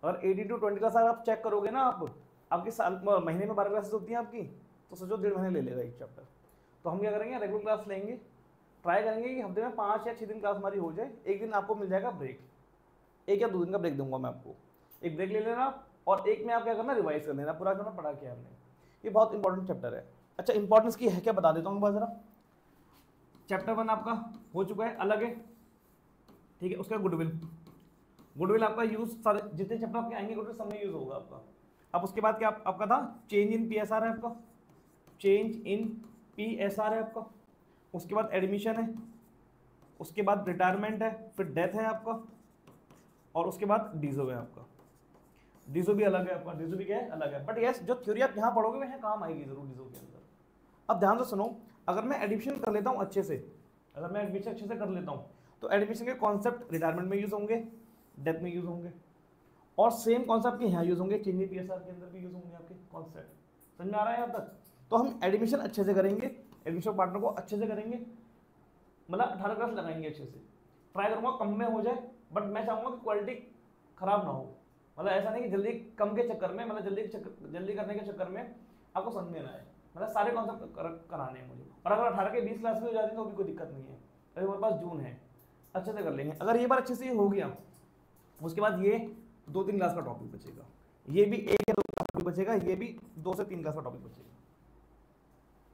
अगर 18 to 20 class अगर आप चेक करोगे ना, आप आपके साल महीने में 12 क्लासेस होती हैं आपकी, तो सोचो 1.5 महीने ले लेगा एक चैप्टर। तो हम क्या करेंगे, रेगुलर क्लास लेंगे, ट्राई करेंगे कि हफ्ते में 5 या 6 दिन क्लास हमारी हो जाए। एक दिन आपको मिल जाएगा ब्रेक, 1 या 2 दिन का ब्रेक दूंगा मैं आपको, एक ब्रेक ले लेना और एक में आप क्या करना, रिवाइज कर लेना पूरा जो पढ़ा किया हमने। ये बहुत इंपॉर्टेंट चैप्टर है। अच्छा, इंपॉर्टेंस की है क्या बता देता हूँ जरा। चैप्टर 1 आपका हो चुका है, अलग है, ठीक है। उसका गुडविल, गुडविल आपका यूज सारे जितने चैप्टर आपके आएंगे गुडविल सब में यूज होगा आपका। अब उसके बाद क्या आपका था, चेंज इन PSR है आपका, चेंज इन PSR है आपका। उसके बाद एडमिशन है, उसके बाद रिटायरमेंट है, फिर डेथ है आपका, और उसके बाद डीजो है आपका। डीजो भी अलग है आपका, डीजो भी क्या है, अलग है। बट यस, जो थ्योरी आप यहाँ पढ़ोगे वह काम आएगी जरूर डीजो के अंदर। अब ध्यान से सुनो, अगर मैं एडमिशन कर लेता हूँ अच्छे से, अगर मैं एडमिशन अच्छे से कर लेता हूँ तो एडमिशन के कॉन्सेप्ट रिटायरमेंट में यूज होंगे, डेथ में यूज होंगे, और सेम कॉन्सेप्ट के यहाँ यूज होंगे, चेंज इन PSR के अंदर भी यूज होंगे आपके कॉन्सेप्ट। समझ में आ रहा है यहाँ तक? तो हम एडमिशन अच्छे से करेंगे, एडमिशन पार्टनर को अच्छे से करेंगे, मतलब 18 क्लास लगाएंगे अच्छे से। ट्राई करूँगा कम में हो जाए, बट मैं चाहूँगा कि क्वालिटी खराब ना हो। मतलब ऐसा नहीं कि जल्दी कम के चक्कर में, मतलब जल्दी करने के चक्कर में आपको समझ में ना आए। मतलब सारे कॉन्सेप्ट कराने हैं मुझे। और अगर 18 के 20 क्लास में हो जाती तो भी कोई दिक्कत नहीं है, अभी हमारे पास जून है, अच्छे से कर लेंगे। अगर ये बार अच्छे से हो गया, उसके बाद ये 2-3 क्लास का टॉपिक बचेगा, ये भी 1 या 2 क्लास का टॉपिक बचेगा, ये भी 2 से 3 क्लास का टॉपिक बचेगा।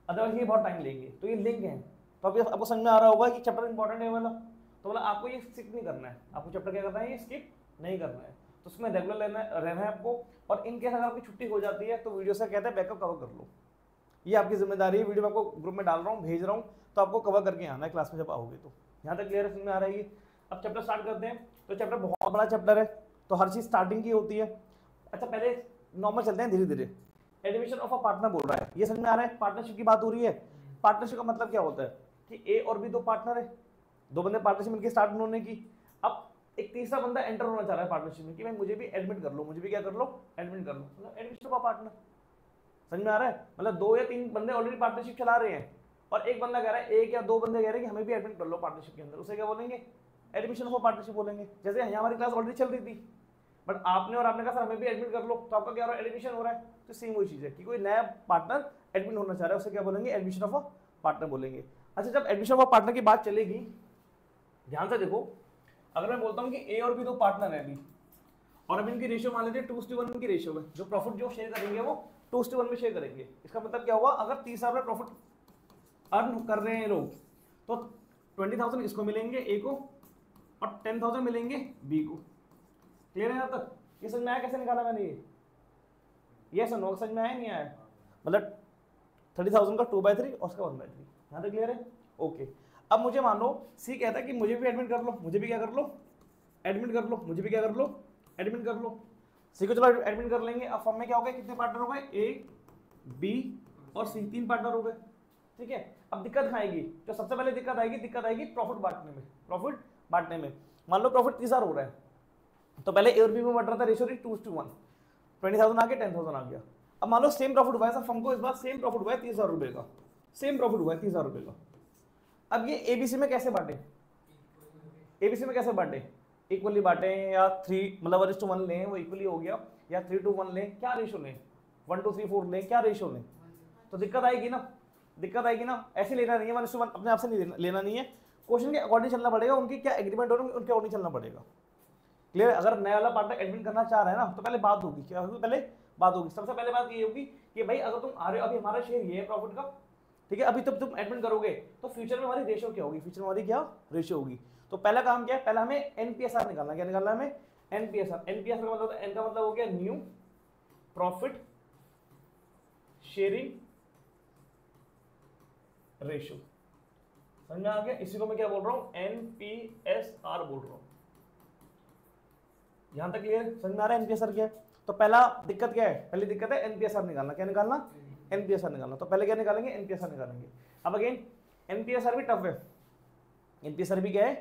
अदरवाइज ये बहुत टाइम लेंगे। तो ये लिंक है, तो अभी आपको समझ में आ रहा होगा कि चैप्टर इंपॉर्टेंट है वाला। तो मतलब आपको ये स्किप नहीं करना है, आपको चैप्टर क्या करना है, ये स्किप नहीं करना है। तो उसमें रेगुलर रहना है आपको। और इनकेस अगर आपकी छुट्टी हो जाती है तो वीडियो से कहते हैं बैकअप कवर कर लो, ये आपकी जिम्मेदारी है। वीडियो में आपको ग्रुप में डाल रहा हूँ, भेज रहा हूँ, तो आपको कवर करके आना है क्लास में जब आओगे। तो यहाँ तक क्लियर समझ में आ रहा है ये। अब चैप्टर स्टार्ट करते हैं। तो चैप्टर बहुत बड़ा चैप्टर है, तो हर चीज स्टार्टिंग की होती है। अच्छा, पहले नॉर्मल चलते हैं धीरे धीरे। एडमिशन ऑफ अ पार्टनर बोल रहा है, ये समझ में आ रहा है, पार्टनरशिप की बात हो रही है। पार्टनरशिप का मतलब क्या होता है कि ए और बी 2 पार्टनर है, 2 बंदे पार्टनरशिप मिलकर स्टार्ट उन्होंने की। अब एक तीसरा बंदा एंटर होना चाह रहा है पार्टनरशिप में कि भाई मुझे भी एडमिट कर लो, मुझे भी क्या कर लो, एडमिट कर लो, मतलब एडमिशन ऑफ अ पार्टनर। समझ में आ रहा है? मतलब 2 या 3 बंदे ऑलरेडी पार्टनरशिप चला रहे हैं और एक बंदा कह रहा है, 1 या 2 बंदे कह रहे हैं कि हमें भी एडमिट कर लो पार्टनरशिप के अंदर, उसे क्या बोलेंगे, एडमिशन ऑफ पार्टनरशिप बोलेंगे। जैसे यहाँ हमारी क्लास ऑलरेडी चल रही थी, बट आपने कहा सर हमें भी एडमिट कर लो, तो आपका क्या हो रहा है, एडमिशन हो रहा है। तो सेम वही चीज है कि कोई नया पार्टनर एडमिट होना चाह रहा है, उसे क्या बोलेंगे, एडमिशन ऑफ पार्टनर बोलेंगे। अच्छा, जब एडमिशन ऑफ पार्टनर की बात चलेगी, ध्यान से देखो, अगर मैं बोलता हूँ कि ए और बी 2 पार्टनर है अभी, और अभी इनकी रेशियो मान लीजिए 2:1 की रेशियो है, जो प्रॉफिट जो शेयर करेंगे वो 2:1 में शेयर करेंगे। इसका मतलब क्या हुआ, अगर 30,000 रुपये प्रॉफिट अर्न कर रहे हैं लोग, तो 20,000 इसको मिलेंगे ए को और 10,000 मिलेंगे बी को। क्लियर है यहाँ तक? ये समझ में आया कैसे निकाला मैंने ये समझ में आया नहीं आया? मतलब 30,000 का 2/3 और उसका 1/3। यहाँ तक क्लियर है? ओके। अब मुझे मान लो सी कहता है कि मुझे भी एडमिट कर लो, मुझे भी क्या कर लो, एडमिट कर लो, मुझे भी क्या कर लो, एडमिट कर लो। सी को चलो एडमिट कर लेंगे। अब फॉर्म में क्या हो गया, कितने पार्टनर हो गए, ए बी और सी, 3 पार्टनर हो गए। ठीक है। अब दिक्कत कहाँ आएगी, जो सबसे पहले दिक्कत आएगी प्रॉफिट बांटने में। प्रॉफिट बांटने में मान लो प्रॉफिट 30,000 हो रहा है, तो पहले ए और बी में बट रहा था, रेशियो 2:1, 20,000 आ गया, 10,000 आ गया। अब मान लो सेम प्रॉफिट हुआ है सर फर्म को, इस बार सेम प्रॉफिट हुआ है 30,000 रुपए का, सेम प्रॉफिट हुआ है 30,000 रुपए का। अब ये एबीसी में कैसे बांटे, एबीसी में कैसे बांटे, इक्वली बांटे या 3 मतलब 1:1 लें, वो इक्वली हो गया, या 3:1 लें, क्या रेशियो लें, 1 2 3 4 लें, क्या रेशियो लें? तो दिक्कत आएगी ना, दिक्कत आएगी ना। ऐसे लेना नहीं है 1:1, अपने आप से नहीं लेना नहीं है, क्वेश्चन के अकॉर्डिंग चलना पड़ेगा, उनकी क्या एग्रीमेंट हो रही है उनके अकॉर्डिंग चलना पड़ेगा। क्लियर? अगर नया वाला पार्टनर एडमिट करना चाह रहा है ना, तो पहले बात होगी, क्या होगी, पहले बात होगी। सबसे पहले बात ये होगी कि भाई अगर तुम आ रहे हो, अभी हमारा शेयर ये है प्रॉफिट का, ठीक है, अभी तब तुम एडमिट करोगे तो फ्यूचर में हमारी रेशियो क्या होगी, फ्यूचर में हमारी क्या रेशियो होगी। तो पहला काम क्या है, पहला हमें एनपीएसआर निकालना, क्या निकालना है हमें, एनपीएसआर। एनपीएसआर का मतलब, एन का मतलब हो गया न्यू प्रॉफिट शेयरिंग रेशियो। समझ में आ गया? इसी को मैं क्या बोल रहा हूं, एनपीएसआर बोल रहा हूं। यहां तक क्लियर? समझ में आ रहा है एनपीएसआर क्या है? तो पहला दिक्कत क्या है, पहली दिक्कत है एनपीएसआर निकालना। क्या निकालना, एनपीएसआर निकालना। तो पहले क्या निकालेंगे, एनपीएसआर निकालेंगे। अब अगेन एनपीएसआर भी टफ है, एनपीएसआर भी क्या है,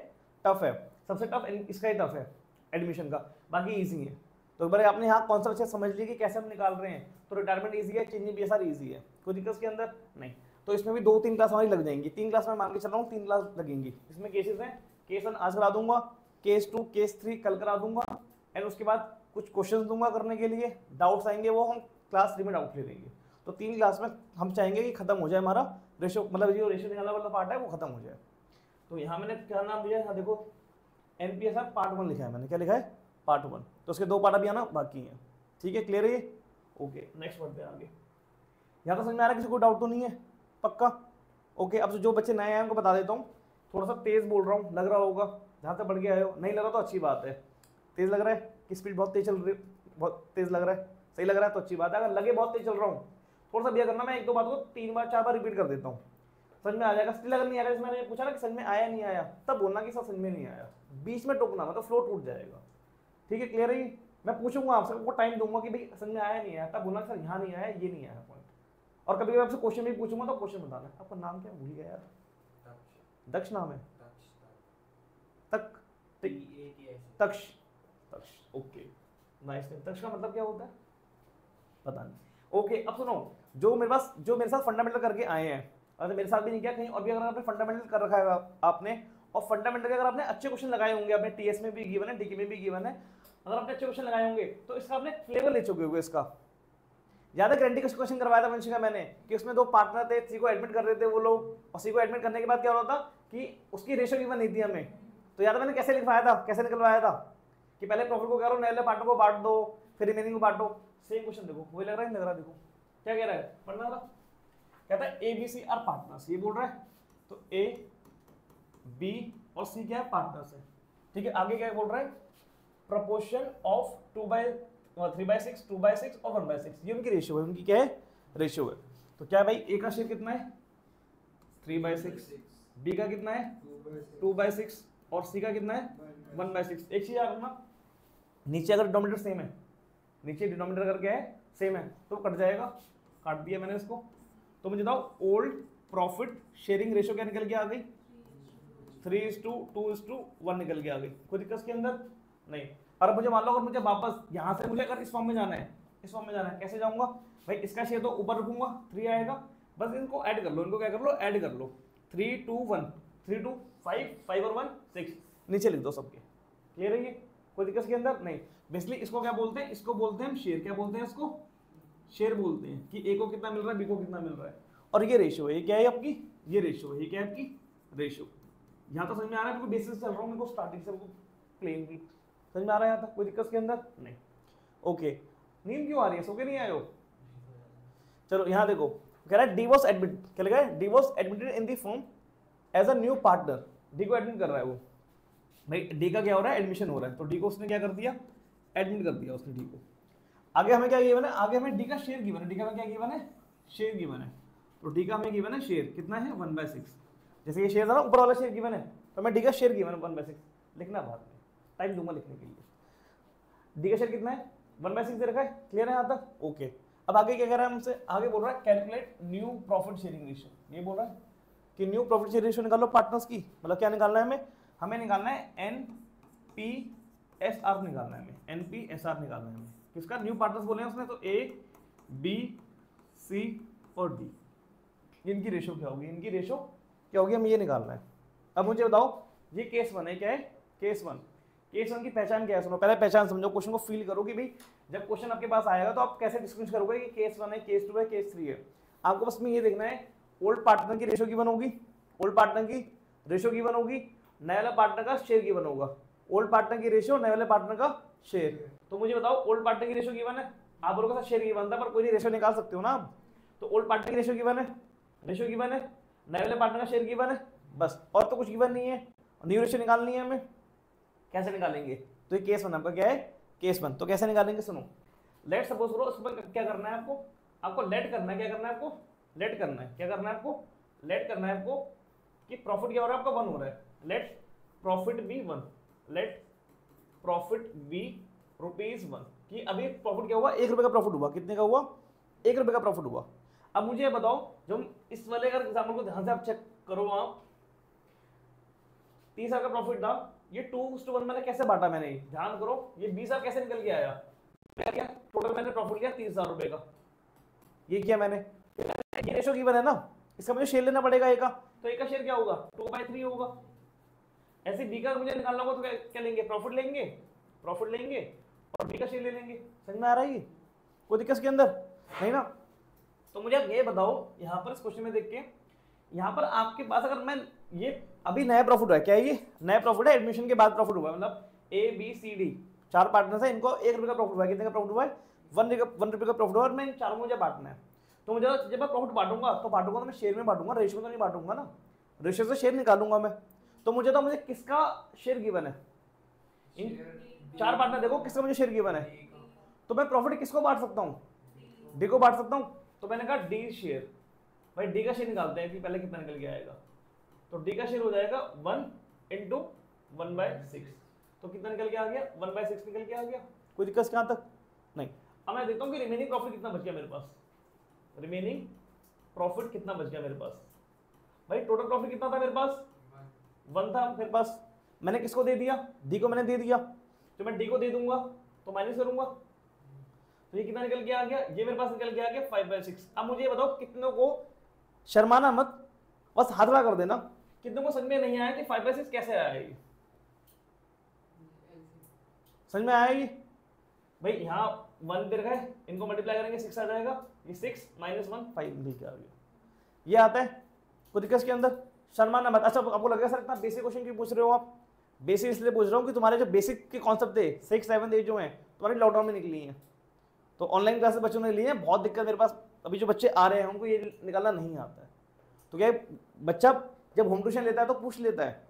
टफ है। सबसे टफ इसका ही टफ है एडमिशन का, बाकी इजी है। तो एक बार आपने यहाँ कॉन्सेप्ट अच्छे समझ लिया कि कैसे हम निकाल रहे हैं। तो रिटायरमेंट इजी है, चेंजिंग पीएसआर इजी है, कोई दिक्कत के अंदर नहीं। तो इसमें भी 2-3 क्लास हमारी लग जाएंगी, 3 क्लास में मान के चल रहा हूँ, 3 क्लास लगेंगी। इसमें केसेस हैं, केस 1 आज करा दूंगा, केस 2 केस 3 कल करा दूंगा, एंड उसके बाद कुछ क्वेश्चंस दूंगा करने के लिए, डाउट्स आएंगे वो हम क्लास 3 में डाउट ले लेंगे। तो 3 क्लास में हम चाहेंगे कि खत्म हो जाए हमारा रेशो, मतलब जो रेशो निकालने वाला पार्ट है वो खत्म हो जाए। तो यहाँ मैंने क्या नाम दिया है, यहाँ देखो NPSR पार्ट 1 लिखा है मैंने, क्या लिखा है पार्ट 1। तो उसके 2 पार्ट अभी आना बाकी हैं, ठीक है, क्लियर है ये? ओके, नेक्स्ट बढ़ते हैं आगे। यहाँ तो समझ में आ रहा है, किसी को डाउट तो नहीं है? पक्का? ओके, अब जो बच्चे नए हैं उनको बता देता हूँ, थोड़ा सा तेज बोल रहा हूँ, लग रहा होगा जहाँ तक बढ़ के आए हो, नहीं लग रहा तो अच्छी बात है। तेज लग रहा है कि स्पीड बहुत तेज चल रही, बहुत तेज लग रहा है, सही लग रहा है तो अच्छी बात है। अगर लगे बहुत तेज चल रहा हूँ थोड़ा सा भैया करना, मैं 1-2 बात को 3 बार 4 बार रिपीट कर देता हूँ, समझ में आ जाएगा। स्टिल अगर नहीं आएगा, जैसे मैंने पूछा ना कि समझ में आया नहीं आया, तब बोलना कि सर समझ में नहीं आया, बीच में टोकना, मतलब फ्लो टूट जाएगा, ठीक है, क्लियर है? मैं पूछूंगा आपसे, आपको टाइम दूंगा कि भाई समझ में आया नहीं आया, तब बोलना सर यहाँ नहीं आया, ये नहीं आया पॉइंट। और कभी कभी आपसे क्वेश्चन भी पूछूंगा तो क्वेश्चन बताना है। आपका नाम क्या, भूल गया यार? दक्ष नाम है? तक तक्ष, तक्ष, ओके, नाइस। तक्ष का मतलब क्या होता है पता नहीं। ओके, अब सुनो, जो मेरे साथ फंडामेंटल करके आए हैं, अगर मेरे साथ भी नहीं किया कहीं और भी, अगर आपने फंडामेंटल कर रखा है आपने, और फंडामेंटल के अगर आपने अच्छे क्वेश्चन लगाए होंगे, आपने टीएस में भी गिवन है, डीके में भी गिवन है, अगर आपने अच्छे क्वेश्चन लगाए होंगे तो इसका आपने फ्लेवर ले चुके होंगे इसका। ज्यादा गारंटी का क्वेश्चन करवाया था वंशिका मैंने, कि उसमें 2 पार्टनर थे, सी को एडमिट कर रहे थे वो लोग, और सी को एडमिट करने के बाद क्या हो रहा था कि उसकी रेशियो गिवन नहीं थी हमें। तो याद है मैंने कैसे लिखवाया था, कैसे निकलवाया था कि पहले प्रॉफिट को करो, नए वाले पार्टनर को बांट दो, फिर रिमेनिंग को बांटो। सेम क्वेश्चन देखो, वही लग रहा है, लग रहा है, देखो क्या कह रहा है, पढ़ना था, कहता है ABC आर पार्टनर्स, ये बोल रहा है। तो A, B और C क्या है, पार्टनर्स है, ठीक है। आगे क्या बोल रहा है, प्रोपोर्शन ऑफ 3/6, 2/6 और 1/6, ये उनकी रेशियो है, उनकी क्या है, रेशियो है। तो क्या भाई A का शेयर कितना है 3/6, B का कितना है 2/6 और C का कितना है 1/6। एक चीज याद रखना, नीचे अगर डिनोमिनेटर सेम है, नीचे डिनोमिनेटर अगर क्या है सेम है तो कट जाएगा, काट दिया मैंने इसको। तो मुझे बताओ ओल्ड प्रॉफिट शेयरिंग रेशियो क्या निकल के आ गई, 3:2:1 निकल के आ गई, कोई दिक्कत इसके अंदर नहीं। और मुझे मान लो अगर मुझे वापस यहाँ से मुझे अगर इस फॉर्म में जाना है, इस फॉर्म में जाना है, कैसे जाऊंगा भाई, इसका शेयर तो ऊपर रखूंगा 3 आएगा, बस इनको ऐड कर लो, इनको क्या कर लो, ऐड कर लो, 3 2 1, 3 2 5, 5 और 1 6, नीचे लिख दो सबके, क्लियर है ये, कोई दिक्कत के अंदर नहीं। बेसिकली इसको क्या बोलते हैं, इसको बोलते हैं हम शेयर, क्या बोलते हैं इसको, शेयर बोलते हैं, कि ए को कितना मिल रहा है, बी को कितना मिल रहा है, और ये रेशियो है, ये क्या है आपकी, ये रेशियो है, ये क्या है आपकी रेशियो। यहाँ तो समझ में आ रहा है, बिल्कुल बेसिस चल रहा हूँ, मेरे को स्टार्टिंग से प्लेन भी समझ में आ रहा है, यहाँ तक कोई दिक्कत के अंदर नहीं। ओके, नींद क्यों आ रही है, सो के नहीं आए हो? चलो यहाँ देखो, कह रहा है डी वॉज एडमिट, क्या लिखा है, D was admitted in the firm as a new partner, D को एडमिट कर रहा है वो, भाई डी का क्या हो रहा है, एडमिशन हो रहा है, तो डी को उसने क्या कर दिया, एडमिट कर दिया उसने डी को। आगे हमें क्या गिवन है, आगे हमें डी का शेयर गिवन है, डी का क्या गिवन है, शेयर गिवन है, तो डी का हमें गिवन है शेयर, कितना है 1/6, जैसे ये शेयर था ना ऊपर वाला शेयर गिवन है, तो मैं डी का शेयर गिवन है 1/6, लिखना बाद में, टाइम दूंगा लिखने के लिए। डी का शेयर कितना है 1/6 दे रखा है, क्लियर है यहाँ तक? ओके, अब आगे क्या कह रहा है हमसे, आगे बोल रहा है calculate new profit sharing ratio, ये बोल रहा है कि न्यू प्रॉफिट शेयरिंग रेशियो निकालो पार्टनर्स की, मतलब क्या निकालना है हमें निकालना है NPSR निकालना है, हमें NPSR निकालना है हमें, किसका, न्यू पार्टनर्स बोले हैं उसने, तो A, B, C और D, इनकी रेशियो क्या होगी, इनकी रेशियो क्या होगी, हमें ये निकालना है। अब मुझे बताओ ये केस 1 है, क्या है केस 1, केस 1 की पहचान क्या है, सुनो पहले पहचान समझो, क्वेश्चन को फील करो कि भाई जब क्वेश्चन आपके पास आएगा तो आप कैसे डिस्क्रिप्शन करोगे कि केस 1 है, केस 2 है, केस 3 है। आपको बस में ये देखना है ओल्ड पार्टनर की रेशियो गिवन होगी, ओल्ड पार्टनर की रेशियो गिवन होगी, नए वाले पार्टनर का शेयर गिवन होगा, ओल्ड पार्टनर की रेशियो, नए वाले पार्टनर का शेयर। तो मुझे बताओ ओल्ड पार्टनर की रेशियो गिवन है, आप लोगों का शेयर गिवन था पर कोई नहीं रेशियो निकाल सकते हो ना आप, तो ओल्ड पार्टनर की रेशियो गिवन है, रेशियो गिवन है, नए वाले पार्टनर का शेयर गिवन है, बस और तो कुछ गिवन नहीं है। न्यू रेशियो निकालनी है हमें, कैसे निकालेंगे, तो ये केस 1 आपका क्या है, केस 1, तो कैसे निकालेंगे, सुनो लेट सपोज करो, उस पर क्या करना है आपको लेट करना है, क्या करना है आपको, लेट करना है, क्या करना है आपको, लेट करना है आपको कि प्रॉफिट क्या हो रहा है आपका 1 हो रहा है, let profit be 1, let profit be ₹1, कि अभी प्रॉफिट क्या हुआ, 1 रुपए का प्रॉफिट हुआ, कितने का हुआ, 1 रुपए का प्रॉफिट हुआ। अब मुझे बताओ जब इस वाले अगर एग्जाम्पल को ध्यान से आप चेक करो, आप 30,000 का प्रॉफिट था, ये 2:1 मैंने कैसे बांटा, मैंने ध्यान करो, ये 20,000 कैसे निकल के आया, क्या टोटल मैंने प्रॉफिट किया 30,000 रुपए का, ये किया मैंने, ये रेशो गिवन है ना, इसका मुझे शेयर लेना पड़ेगा ए का, तो ए का शेयर क्या होगा 2/3 होगा। ऐसे बी का मुझे निकालना होगा तो क्या लेंगे, प्रॉफिट लेंगे, प्रॉफिट लेंगे, और बी का शेयर ले लेंगे। समझ में आ रहा है ये? कोई दिक्कत के अंदर नहीं ना? तो मुझे आप ये बताओ, यहाँ पर इस क्वेश्चन में देख के, यहाँ पर आपके पास अगर मैं ये अभी नया प्रॉफिट हुआ है, क्या है ये नया प्रॉफिट है, एडमिशन के बाद प्रॉफिट हुआ है, मतलब A B C D 4 partners है, इनको 1 रुपये का प्रॉफिट हुआ है। कितने का प्रॉफिट हुआ है? 1 रुपये का प्रॉफिट हुआ, और मैं इन चारों को मुझे बांटना है। तो मुझे जब मैं प्रॉफिट बांटूंगा तो मैं शेयर में बांटूंगा, रेशियो में तो नहीं बांटूंगा ना, रेशियो से शेयर निकालूंगा मैं। तो मुझे किसका शेयर गिवन है? इन 4 पार्टनर देखो किसका मुझे शेयर गिवन है, तो मैं प्रॉफिट किसको बांट सकता हूँ? डी को बांट सकता हूँ। तो मैंने कहा डी शेयर, भाई डी का शेयर निकालते हैं कि पहले कितना निकल के आएगा। तो डी का शेयर हो जाएगा 1 इंटू 1/6, तो कितना निकल के आ गया? 1/6 निकल के आ गया। कोई दिक्कत कहाँ तक? नहीं। अब मैं देखता हूँ कि रिमेनिंग प्रॉफिट कितना बच गया मेरे पास, रिमेनिंग प्रॉफिट कितना बच गया मेरे पास। भाई टोटल प्रॉफिट कितना था मेरे पास? 1 था मेरे पास, मैंने किसको दे दिया? डी को मैंने दे दिया। तो मैं डी को दे दूंगा तो माइनस करूंगा, तो ये कितना निकल के आ गया? ये मेरे पास निकल के आ गया 5/6। अब मुझे ये बताओ कितनों को, शर्माना मत, बस हाथ खड़ा कर देना, कितनों को समझ में नहीं आया कि 5/6 कैसे आया ये? समझ में आया ये? भाई यहाँ 1 दे रखा है, इनको मल्टीप्लाई करेंगे 6 आ जाएगा, ये 6 - 1 5 लिख आ गया। ये आता है, कोई दिक्कत के अंदर? शर्माना मत। अच्छा आपको लगेगा सर इतना बेसिक क्वेश्चन क्यों पूछ रहे हो आप? बेसिक इसलिए पूछ रहा हूँ कि तुम्हारे जो बेसिक के कॉन्सेप्ट थे 6, 7, 8 जो हैं तुम्हारी लॉकडाउन में निकली हैं, तो ऑनलाइन क्लासेस बच्चों ने ली हैं। बहुत दिक्कत मेरे पास अभी जो बच्चे आ रहे हैं उनको ये निकालना नहीं आता है। तो क्या है, बच्चा जब होम ट्यूशन लेता है तो पूछ लेता है,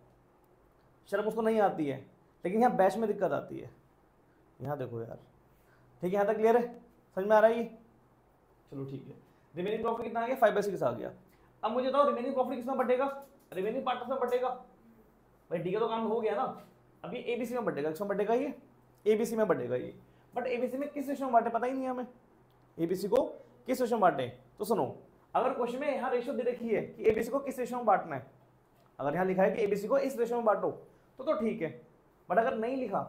शर्म उसको नहीं आती है, लेकिन यहाँ बैच में दिक्कत आती है। यहाँ देखो यार, ठीक है, यहाँ तक क्लियर है? समझ में आ रहा है ये? चलो ठीक है। रिमेनिंग प्रॉफिट कितना आ गया? 5/6 आ गया। अब मुझे बताओ रिमेनिंग प्रॉफिट किसमें बटेगा? रिमेनिंग पार्टनर्स में बटेगा। भाई डी का तो काम हो गया ना, अभी एबीसी में बटेगा। किसमें बटेगा? ये एबीसी में बटेगा ये। बट एबीसी में किस रेशियो में बांटे पता ही नहीं हमें, एबीसी को किस रेशियो में बांटे। तो सुनो, अगर क्वेश्चन में यहाँ रेशियो दे रखी है कि एबीसी को किस रेशियो में बांटना है, अगर यहाँ लिखा है कि एबीसी को इस रेशियो में बांटो तो ठीक है। बट अगर नहीं लिखा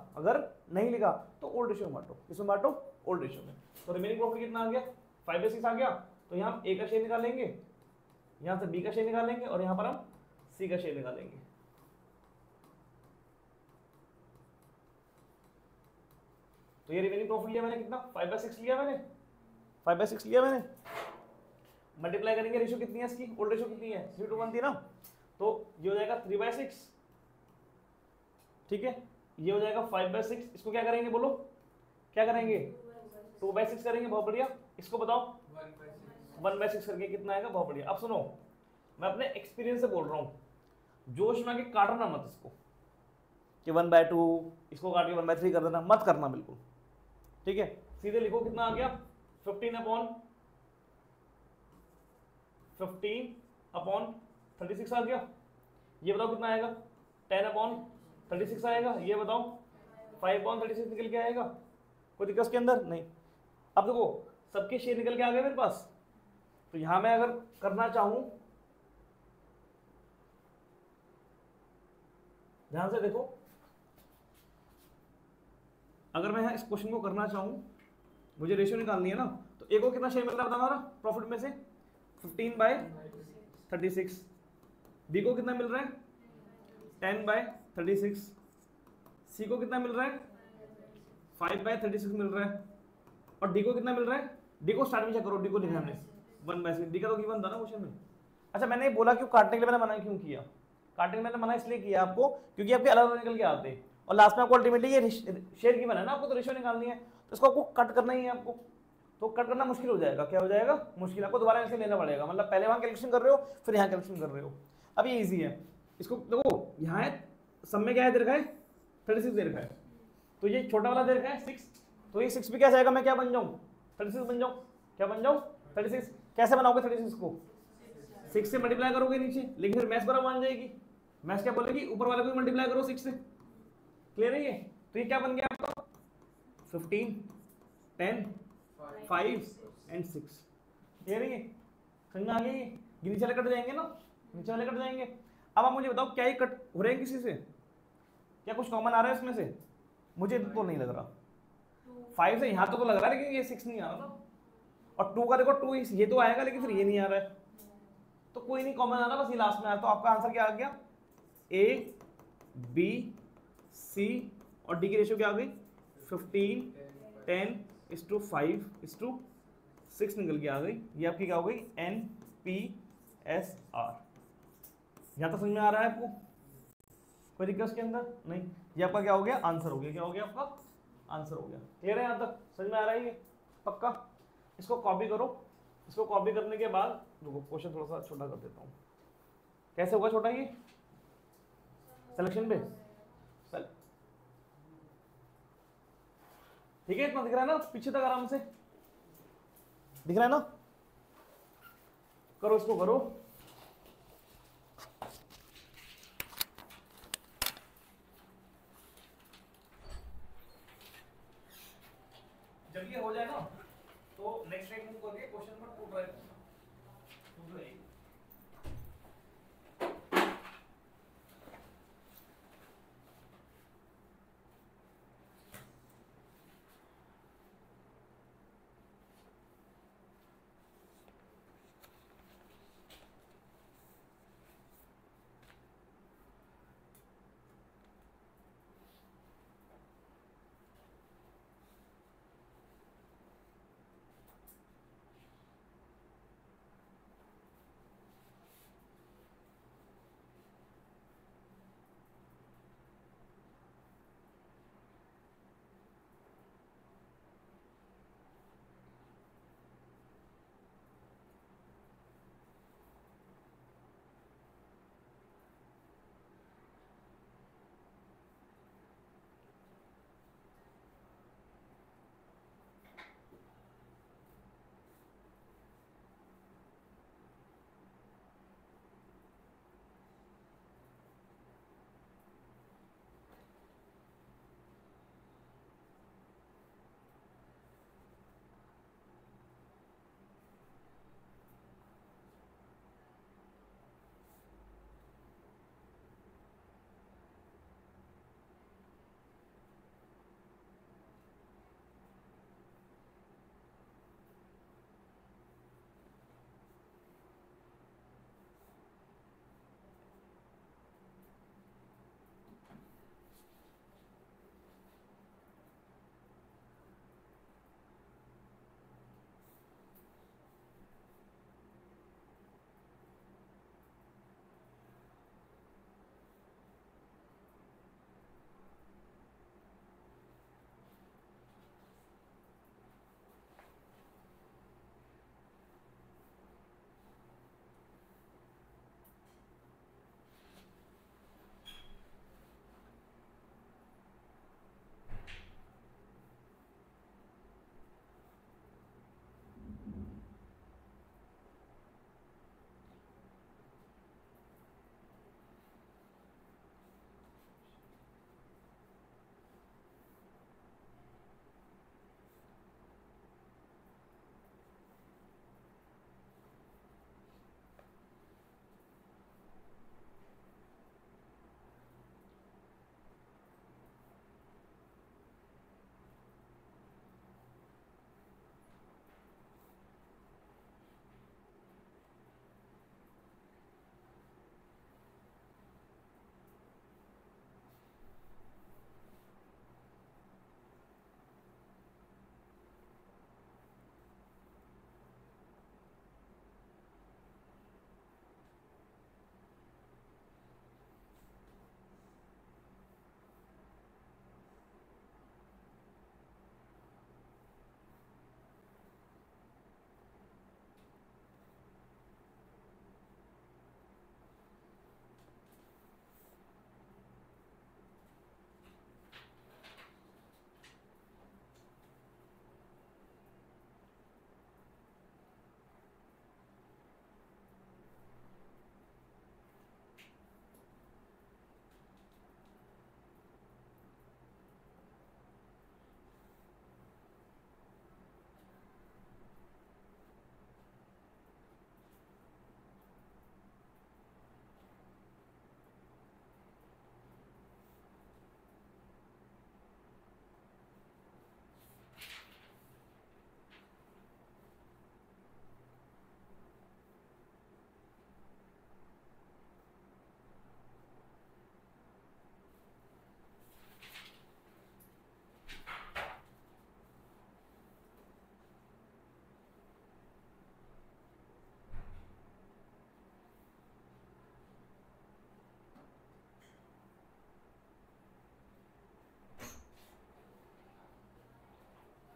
तो ओल्ड रेशियो में बांटो। किसमें बांटो? ओल्ड रेशियो में। तो रिमेनिंग प्रॉफिट कितना आ गया? 5/6 आ गया। तो यहाँ हम ए का शेयर निकालेंगे, यहाँ से बी का शेयर निकालेंगे, और यहाँ पर हम सी का शेयर निकालेंगे। तो ये रिमेनिंग प्रॉफिट लिया मैंने कितना? 5/6 लिया मैंने, 5/6 लिया मैंने। मल्टीप्लाई करेंगे, रेशियो कितनी है इसकी? ओल्ड रेशियो कितनी है? 3:1 थी ना, तो ये हो जाएगा 3/6। ठीक है, ये हो जाएगा 5/6। इसको क्या करेंगे बोलो, क्या करेंगे? 2/6 करेंगे। बहुत बढ़िया। इसको बताओ 1/6 करके कितना आएगा? बहुत बढ़िया। अब सुनो, मैं अपने एक्सपीरियंस से बोल रहा हूँ, जोश में आके काटना मत इसको कि 1/2, इसको काट के 1/3 कर देना, मत करना बिल्कुल। ठीक है, सीधे लिखो कितना आ गया? 15/36 आ गया। ये बताओ कितना आएगा? 10/36 आएगा। ये बताओ 5/36 निकल के आएगा। कोई दिक्कत के अंदर नहीं? अब देखो सबके शेयर निकल के आ गए मेरे पास। तो यहां मैं अगर करना चाहूं, ध्यान से देखो, अगर मैं इस क्वेश्चन को करना चाहूं, मुझे रेशियो निकालनी है ना, तो ए को कितना शेयर मिल रहा है हमारा प्रॉफिट में से? 15/36। बी को कितना मिल रहा है? 10/36। सी को कितना मिल रहा है? 5/36 मिल रहा है। और डी को कितना मिल रहा है? डी को स्टार्ट में चेक करो, डी को लिखा हमने 1/6। डी का तो गिवन था ना क्वेश्चन में। अच्छा मैंने बोला क्यों काटने के लिए, मैंने मना क्यों किया? काटने के मैंने मना इसलिए किया आपको क्योंकि आपके अलग अलग निकल के आते हैं, और लास्ट में आपको अल्टीमेटली ये शेयर गिवन है ना, आपको तो रेशियो निकालनी है, तो इसको आपको कट करना ही है आपको। तो कट करना मुश्किल हो जाएगा। क्या हो जाएगा? मुश्किल। आपको दोबारा इसे लेना पड़ेगा, मतलब पहले वहां कैलकुलेशन कर रहे हो, फिर यहाँ कैलकुलेशन कर रहे हो। अब ये ईजी है। इसको देखो, यहाँ सब में क्या है दे रखा है? 36 दे रखा है। तो ये छोटा वाला दे रखा है 6, तो ये 6 भी क्या जाएगा? मैं क्या बन जाऊँ? 36 बन जाऊँ। क्या बन जाऊँ? 36। कैसे बनाओगे 36 को? 6 से मल्टीप्लाई करोगे नीचे, लेकिन फिर मैथ्स बराबर मान जाएगी। मैथ्स क्या बोलेगी? ऊपर वाले को मल्टीप्लाई करो 6 से। क्लियर है ये? तो ये क्या बन गया आपका? 15, 10, 5 एंड 6। क्लियर है ये? समझ में आ गया ये? नीचे वाले कट जाएंगे ना, नीचे वाले कट जाएंगे। अब आप मुझे बताओ क्या ये कट हो रहे हैं किसी से? क्या कुछ कॉमन आ रहा है इसमें से? मुझे तो नहीं लग रहा। 5 से यहाँ तो लग रहा है, लेकिन ये 6 नहीं आ रहा ना। और 2 का देखो 2 ये तो आएगा, लेकिन फिर ये नहीं आ रहा है। तो कोई नहीं कॉमन आ रहा, बस ये लास्ट में आ रहा। तो आपका आंसर क्या आ गया? ए, बी, सी और डी की रेशियो क्या आ गई? 15, 10:5:6 निकल के आ गई। ये आपकी क्या हो गई, NPSR। यहाँ तक समझ में आ रहा है आपको? कोई दिक्कत उसके अंदर नहीं? ये आपका क्या हो गया, आंसर हो गया। क्या हो गया आपका, आंसर हो गया। क्लियर है? यहाँ तक समझ में आ रहा है ये पक्का? इसको कॉपी करो। इसको कॉपी करने के बाद रुको, क्वेश्चन थोड़ा सा छोटा कर देता हूँ। कैसे होगा छोटा ये, सिलेक्शन पे चल, ठीक है? इतना दिख रहा है ना पीछे तक आराम से, दिख रहा है ना? करो इसको, करो। जब ये हो जाए ना तो नेक्स्ट टाइम मूव करके क्वेश्चन नंबर 2 ट्राई करना।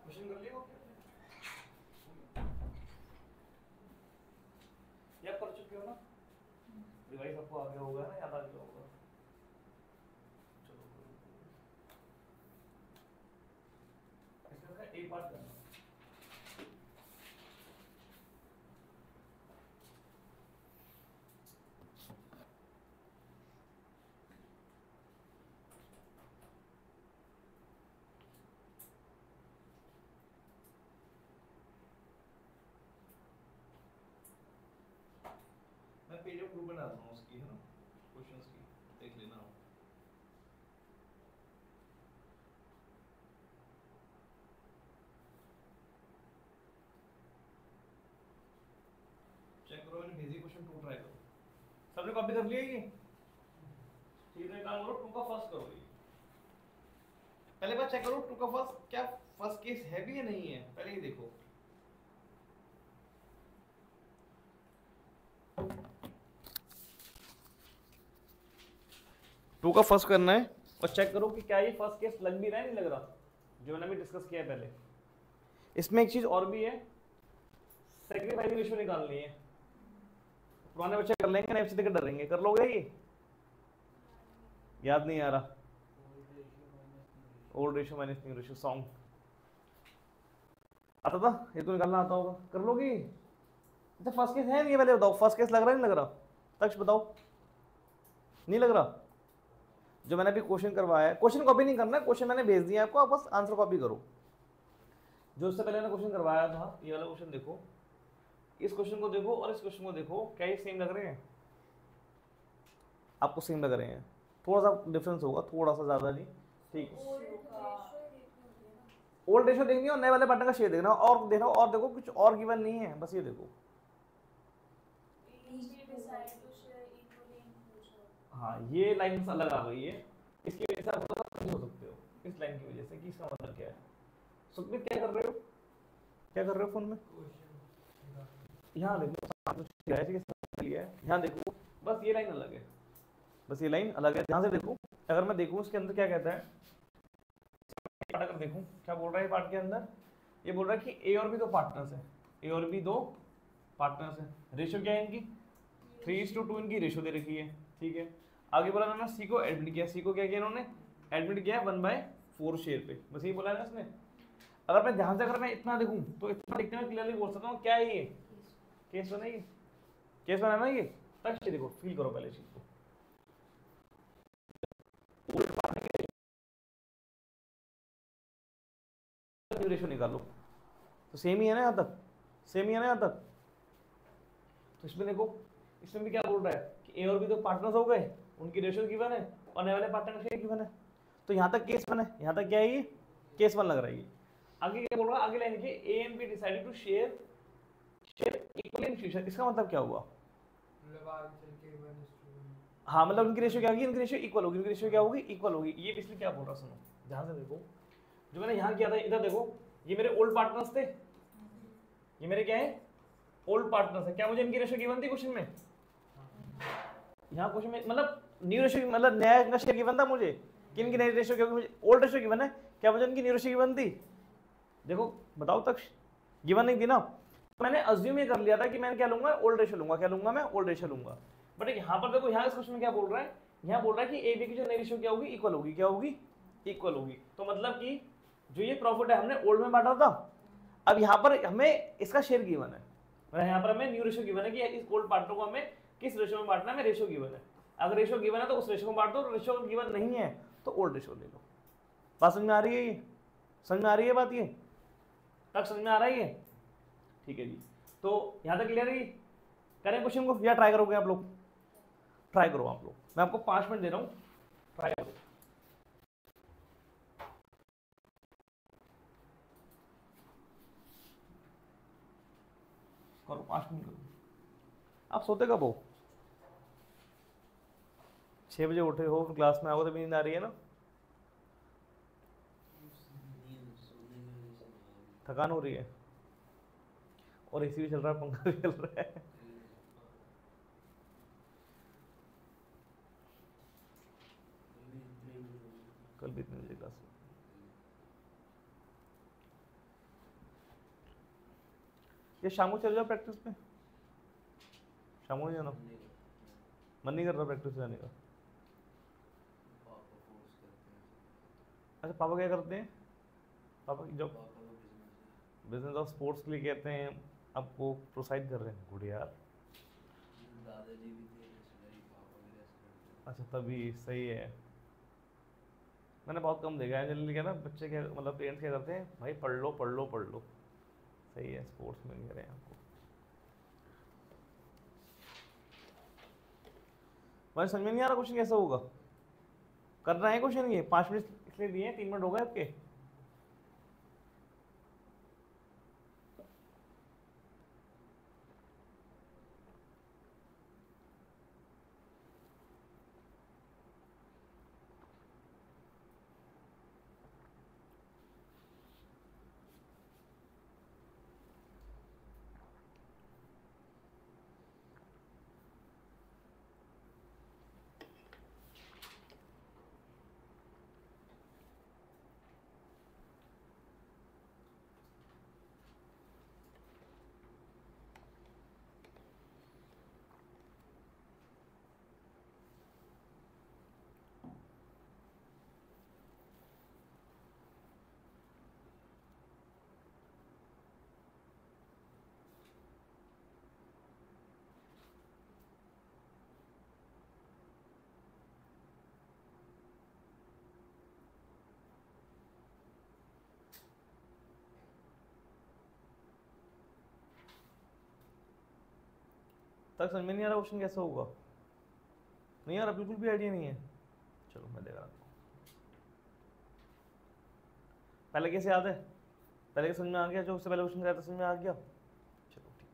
क्वेश्चन कर लिया या कर चुके हो ना? रिवाइज आपको आगे होगा ना, याद आ गया होगा। चलो इसका एक पार्ट करना। मैं पीडीएफ ग्रुप बना रहा हूँ उसकी, है ना, क्वेश्चंस की, देख लेना। चेक करो, मैंने भेजी क्वेश्चन 2 ट्राई करो। सबने कॉपी कर लिया ये? ठीक है, काम करो 2 का फर्स्ट करो। ये पहले बार चेक करो 2 का फर्स्ट क्या फर्स्ट केस है भी या नहीं है, पहले ये देखो। टू का फर्स्ट करना है और चेक करो कि क्या ये फर्स्ट केस लग भी रहा है, नहीं लग रहा, जो मैंने भी डिस्कस किया है पहले। इसमें एक चीज और भी है, सैक्रिफाइस रेशियो निकालनी है। पुराने बच्चे कर लेंगे, नए बच्चे देकर डरेंगे। कर लोगे ये? याद नहीं आ रहा। Old ratio minus new ratio song आता था, ये तो निकालना आता होगा। कर लोगे? अच्छा फर्स्ट केस है नहीं, पहले बताओ फर्स्ट केस लग रहा है नहीं लग रहा? तक्ष बताओ, नहीं लग रहा? जो मैंने अभी क्वेश्चन करवाया है, क्वेश्चन कॉपी नहीं करना, क्वेश्चन मैंने भेज दिया आपको, आप बस आंसर कॉपी करो। जो उससे पहले मैंने क्वेश्चन करवाया था, ये वाला क्वेश्चन देखो, इस क्वेश्चन को देखो और इस क्वेश्चन को देखो, क्या ये सेम लग रहे हैं? आपको सेम लग रहे हैं? थोड़ा सा डिफरेंस होगा, थोड़ा सा ज्यादा नहीं, ठीक है। ओल्ड रेशियो देखनी है और नए वाले बटन का शेयर देखना, और देखो और देखो कुछ और गिवन नहीं है, बस ये देखो। हाँ ये लाइन अलग आ गई है, इसकी वजह से आप थोड़ा सा हो सकते हो, इस लाइन की वजह से, कि इसका मतलब क्या है। सुखमित क्या कर रहे हो, क्या कर रहे हो फोन में? यहाँ देखो, यहाँ देखो, बस ये लाइन अलग है, बस ये लाइन अलग है। ध्यान से देखो, अगर मैं देखूँ इसके अंदर क्या कहता है, अगर देखूँ क्या बोल रहा है पार्ट के अंदर, ये बोल रहा है कि ए और बी दो पार्टनर्स है, ए और बी दो पार्टनर्स है। रेशियो क्या है इनकी? 3:2 इनकी रेशियो दे रखी है, ठीक है। आगे बोला ना सी को एडमिट किया, सी को क्या किया इन्होंने? एडमिट किया 1/4 शेयर पे, बस यही बोला है ना इसने। अगर मैं ध्यान से अगर मैं इतना देखूं तो इतना देखते मैं क्लियरली बोल सकता हूँ क्या है ये, केस बना, ये केस बना ना ये। तक देखो, फील करो पहले चीज को, रेशियो निकालो तो सेम ही है ना, यहाँ तक सेम ही है ना यहाँ तक। तो इसमें देखो, इसमें भी क्या बोल रहा है कि ए और बी तो पार्टनर्स हो गए, उनकी रेशियो गिवन है और नए वाले पार्टनर का शेयर गिवन है, तो यहाँ तक केस वन है, यहाँ तक क्या है ये केस वन लग रहा है ये। आगे क्या बोल रहा है, आगे लाइन के A and B decided to share equally in future. इसका मतलब क्या हुआ? हाँ मतलब इनकी रेशियो क्या होगी, इनकी रेशियो इक्वल होगी, इनकी रेशियो क्या होगी, इक्वल होगी। ये इसलिए क्या बोल रहा, सुनो ध्यान से देखो, जो मैंने यहाँ किया था, इधर देखो, ये मेरे ओल्ड पार्टनर्स थे, ये मेरे क्या है ओल्ड पार्टनर्स है। क्या मुझे इनकी रेशियो गिवन थी क्वेश्चन में? यहाँ क्वेश्चन में मतलब न्यू रेशियो, मतलब नया इनका शेयर गिवन था मुझे, कि इनकी नई रेशियो, क्योंकि मुझे ओल्ड रेशियो गिवन है, क्या मुझे इनकी न्यू रेशियो गिवन थी? देखो बताओ तक, गिवन नहीं थी ना। मैंने अज्यूम ये कर लिया था कि मैं क्या लूंगा, ओल्ड रेशियो लूंगा, क्या लूंगा मैं, ओल्ड रेशियो लूंगा। बट यहाँ पर देखो, यहाँ इस क्वेश्चन में क्या बोल रहा है, यहाँ बोल रहा है कि ए बी की जो नई रेशियो क्या होगी, इक्वल होगी, क्या होगी, इक्वल होगी। तो मतलब कि जो ये प्रॉफिट है हमने ओल्ड में बांटा था, अब यहाँ पर हमें इसका शेयर गिवन है, यहाँ पर हमें न्यू रेशियो गिवन है कि इस ओल्ड पार्टनर को हमें किस रेशियो में बांटना है, हमें रेशियो गिवन है। अगर रेशियो गिवन है तो उस रेशियो में बांट दो, रेशियो गिवन नहीं है तो ओल्ड रेशियो ले लो। बात समझ में आ रही है? ये समझ में आ रही है बात, ये तक समझ में आ रहा है ये? ठीक है जी, तो यहाँ तक क्लियर है? करें क्वेश्चन को या ट्राई करोगे आप लोग? ट्राई करो आप लोग, मैं आपको 5 मिनट दे रहा हूँ, ट्राई करो। करो 5 मिनट करो। आप सोते कब हो? 6 बजे उठे हो, क्लास में आओ तो भी नींद आ रही है ना, थकान हो रही है, और एसी भी चल रहा है, पंखा भी चल रहा है। कल भी इतने बजे क्लास? ये शाम को चले जाओ प्रैक्टिस पे, शाम को नहीं जाना, मन नहीं कर रहा प्रैक्टिस जाने का। अच्छा पापा क्या करते हैं? पापा की जॉब बिजनेस और स्पोर्ट्स के लिए कहते हैं, आपको प्रोत्साहित कर रहे हैं, गुड यार। दादाजी भी थे रेसलर, पापा भी रेसलर। अच्छा तभी सही है। मैंने बहुत कम देखा है जनरली क्या ना, बच्चे क्या मतलब पेरेंट्स क्या करते हैं, भाई पढ़ लो पढ़ लो पढ़ लो। सही है, स्पोर्ट्स में कह रहे हैं आपको। मुझे समझ में नहीं आ रहा क्वेश्चन कैसे होगा, करना है क्वेश्चन ये 5 मिनट इसलिए दिए हैं, 3 मिनट हो गए आपके। तक समझ में नहीं आ रहा क्वेश्चन कैसे होगा, नहीं आ रहा, बिल्कुल भी आइडिया नहीं है। चलो मैं देख रहा हूँ, पहले कैसे याद है, पहले समझ में आ गया, जो उससे पहले क्वेश्चन कराया था समझ में आ गया। चलो ठीक।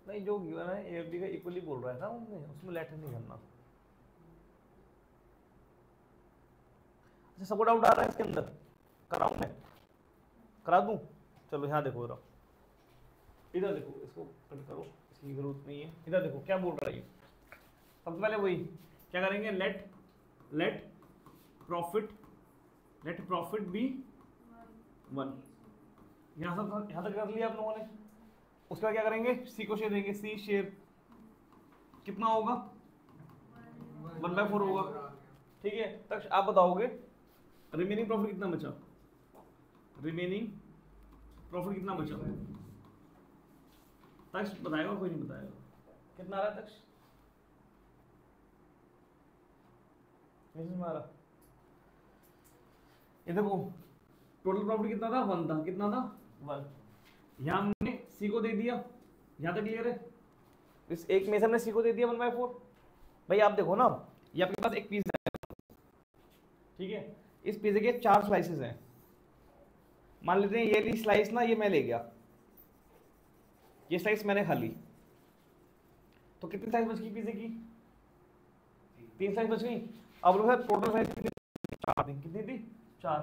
नहीं जो गिवन है ए बी का इक्वली बोल रहा है ना उनने, उसमें लेटर नहीं करना। अच्छा सबको डाउट आ रहा है इसके अंदर, कराऊं मैं, करा दूं? चलो यहाँ देखो जरा, इधर देखो, इसको कट करो, इसकी जरूरत नहीं है। इधर देखो क्या बोल रहा है ये, सबसे पहले वही क्या करेंगे, लेट प्रॉफिट बी 1। यहाँ तक कर लिया आप लोगों ने। उसके बाद क्या करेंगे, सी को शेयर देंगे, सी शेयर कितना होगा, 1/4 होगा, ठीक है। तक आप बताओगे रिमेनिंग प्रॉफिट कितना बचा, रिमेनिंग प्रॉफिट कितना बचा, तक्ष बताएगा, कोई नहीं बताएगा कितना आ रहा है तक्ष, हमारा ये देखो टोटल प्रॉफिट कितना था, 1 था, कितना था 1। यहाँ हमने सी को दे दिया, यहाँ तक क्लियर है। इस एक में से हमने सी को दे दिया 1/4। भाई आप देखो ना, ये आपके पास एक पीस है, ठीक है, इस पिज्जे के 4 स्लाइसेस हैं। मान लेते हैं ये ली स्लाइस ना, ये मैं ले गया, ये स्लाइस मैंने खा ली, तो कितनी स्लाइस बच गई पिज्जे की, 3 स्लाइस बच गई। अब टोटल स्लाइस कितनी थी, 4।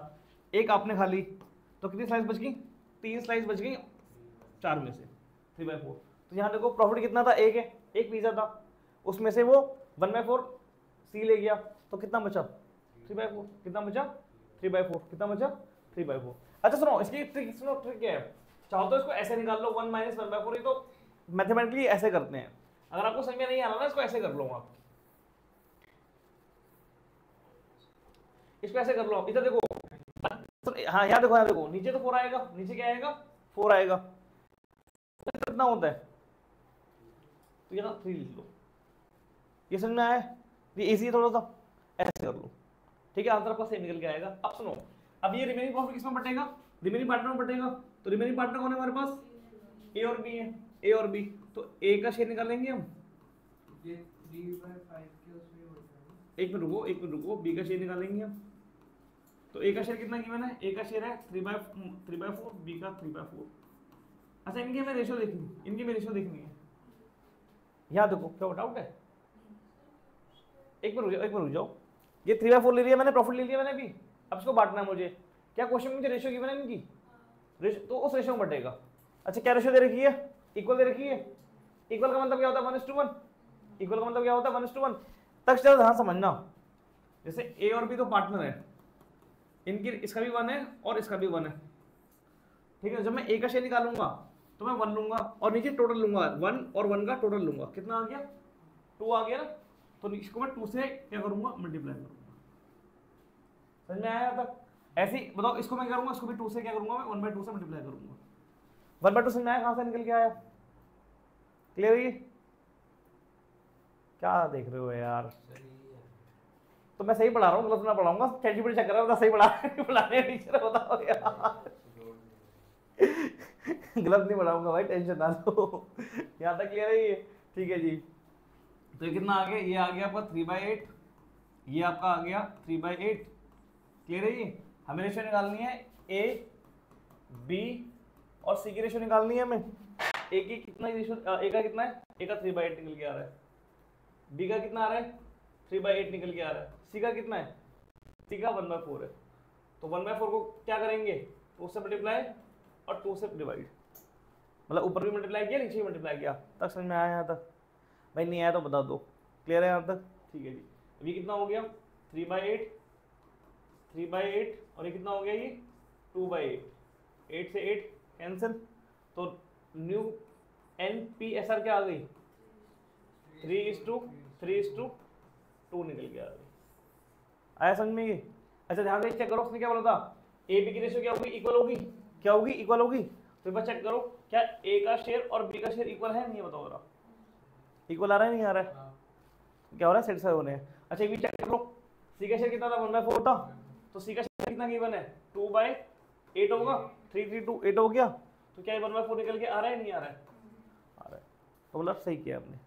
एक आपने खा ली तो कितनी स्लाइस बच गई, 3 स्लाइस बच गई 4 में से, 3/4। तो यहाँ देखो प्रॉफिट कितना था, एक है, एक पिज्जा था, उसमें से वो 1/4 सी ले गया, तो कितना बचा 3/4, कितना बचा 3/4, कितना बचा 3/4। अच्छा सुनो, इसकी ट्रिक सुनो, ट्रिक क्या है, चाहो तो इसको ऐसे निकाल लो 1 - 1/4, ये तो मैथमेटिकली ऐसे करते हैं। अगर आपको समझ में नहीं आ रहा ना, इसको ऐसे कर लो आप, इसको ऐसे कर लो आप। इधर देखो, हाँ यहाँ देखो, यहाँ देखो, नीचे तो 4 आएगा, नीचे क्या आएगा 4 आएगा, कितना होता है, तो यहाँ 3 लिख लो। ये समझ में आया, ये इजी है थोड़ा सा, ऐसे कर लो, ठीक है, आंसर आपका सेम निकल के आएगा। अब सुनो, अब ये रिमेनिंग प्रॉफिट किसमें बटेगा, रिमेनिंग पार्टनर में बटेगा। तो रिमेनिंग पार्टनर कौन है हमारे पास, ए और बी है, ए और बी, तो ए का शेयर निकालेंगे हम, ये 3/5 के उसमें होता है। एक मिनट रुको, बी का शेयर निकालेंगे हम। तो ए का शेयर कितना गिवन है, ए का शेयर है 3/4, बी का 3/4। अच्छा इनकी हमें रेशियो देखनी है, यहाँ देखो क्या डाउट है, एक मिनट रुक जाओ, ये 3/4 ले लिया मैंने, प्रॉफिट ले लिया मैंने अभी, अब इसको बांटना है मुझे। क्या क्वेश्चन में मुझे रेशियो गिवन है इनकी, तो उस रेशियो में बटेगा। अच्छा क्या रेशियो दे रखी है, इक्वल दे रखी है। इक्वल का मतलब क्या होता है 1:1, इक्वल का मतलब क्या होता है 1:1। तक चलो ध्यान समझना, जैसे ए और बी तो पार्टनर है, इनकी इसका भी 1 है और इसका भी 1 है, ठीक है। जब मैं ए का शेयर निकालूंगा तो मैं 1 लूंगा और नीचे टोटल लूंगा, 1 और 1 का टोटल लूंगा, कितना आ गया 2 आ गया ना, तो इसको मैं 2 से क्या करूंगा मल्टीप्लाई करूंगा। समझ में आया तक? ऐसे ही बताओ, इसको मैं करूंगा, इसको भी 2 से क्या करूंगा मैं 1/2 से मल्टीप्लाई करूंगा। 1/2 समझ में आया कहां से निकल के आया? क्लियर है? क्या देख रहे हो यार? तो मैं सही पढ़ा रहा हूँ, गलत ना पढ़ाऊंगा, चैटजीपीटी चेक कर रहा हूँ सही पढ़ाने टीचर बताओ यार। गलत नहीं पढ़ाऊंगा भाई, टेंशन ना लो। यहाँ तक क्लियर है ये? ठीक है जी। तो ये कितना आ गया, ये आ गया आपका 3/8, ये आपका आ गया 3/8। क्लियर है ये? हमें रेशियो निकालनी है ए बी और सी की रेशियो निकालनी है हमें। ए की कितना रेशियो, ए का कितना है, ए का 3/8 निकल के आ रहा है, बी का कितना आ रहा है 3/8 निकल के आ रहा है, सी का कितना है, सी का 1/4 है। तो 1/4 को क्या करेंगे, 2 से मल्टीप्लाई और 2 से डिवाइड, मतलब ऊपर भी मल्टीप्लाई किया नीचे भी मल्टीप्लाई किया। तक समझ में आया यहाँ तक? भाई नहीं आया तो बता दो। क्लियर है यहाँ तक? ठीक है जी। अभी कितना हो गया 3/8 और ये कितना हो गया ये 2/8, 8 से 8 कैंसिल, तो न्यू NPSR क्या आ गई 3:2 निकल गया। आया समझ में ये? अच्छा ध्यान से चेक करो, उसने क्या बोला था, ए बी की रेशियो क्या होगी, इक्वल होगी, क्या होगी, इक्वल होगी। तो एक बार चेक करो क्या ए का शेयर और बी का शेयर इक्वल है, नहीं है बताओ जरा, इक्वल आ रहा है नहीं आ रहा है, क्या हो रहा है, सेटिस्फाई होने हैं। अच्छा ये भी चेक करो, सी का शेयर कितना था 1/4 था, तो सी का शेयर कितना गिवन है 2/8 होगा, 3 3 2 8 हो गया, तो क्या 1/4 निकल के आ रहा है नहीं आ रहा है, आ रहा है। तो मतलब सही किया हमने,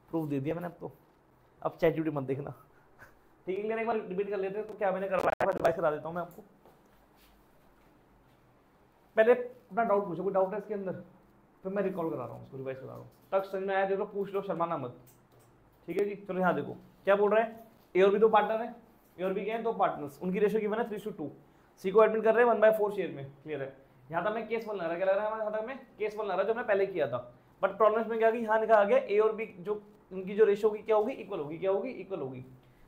प्रूफ दे दिया मैंने। अब चैटजीपीटी मत देखना, ठीक है। एक बार रिपीट कर लेते हैं तो क्या मैंने करवाया, रिवाइज करा देता हूँ मैं आपको। पहले अपना डाउट पूछो, कोई डाउट है इसके अंदर, फिर मैं रिकॉल करा रहा हूँ, उसको रिवाइज करा रहा हूँ। तक समझ में आया देखो, पूछ लो, शर्माना मत, ठीक है जी। चलो यहाँ देखो क्या बोल रहा है, ए और बी दो पार्टनर है, ए और बी के हैं दो पार्टनर्स, उनकी रेशियो गिवन है 3:2, सी को एडमिट कर रहे हैं 1/4 शेयर में। क्लियर है? यहाँ तक मैं केस बन रहा है, क्या लग रहा है हमारे, यहाँ तक में केस बन रहा है जो हमने पहले किया था, बट प्रॉब्लम में क्या कि यहाँ लिखा आ गया ए और बी जो उनकी जो रेशियो होगी क्या होगी, इक्वल होगी, क्या होगी, इक्वल होगी।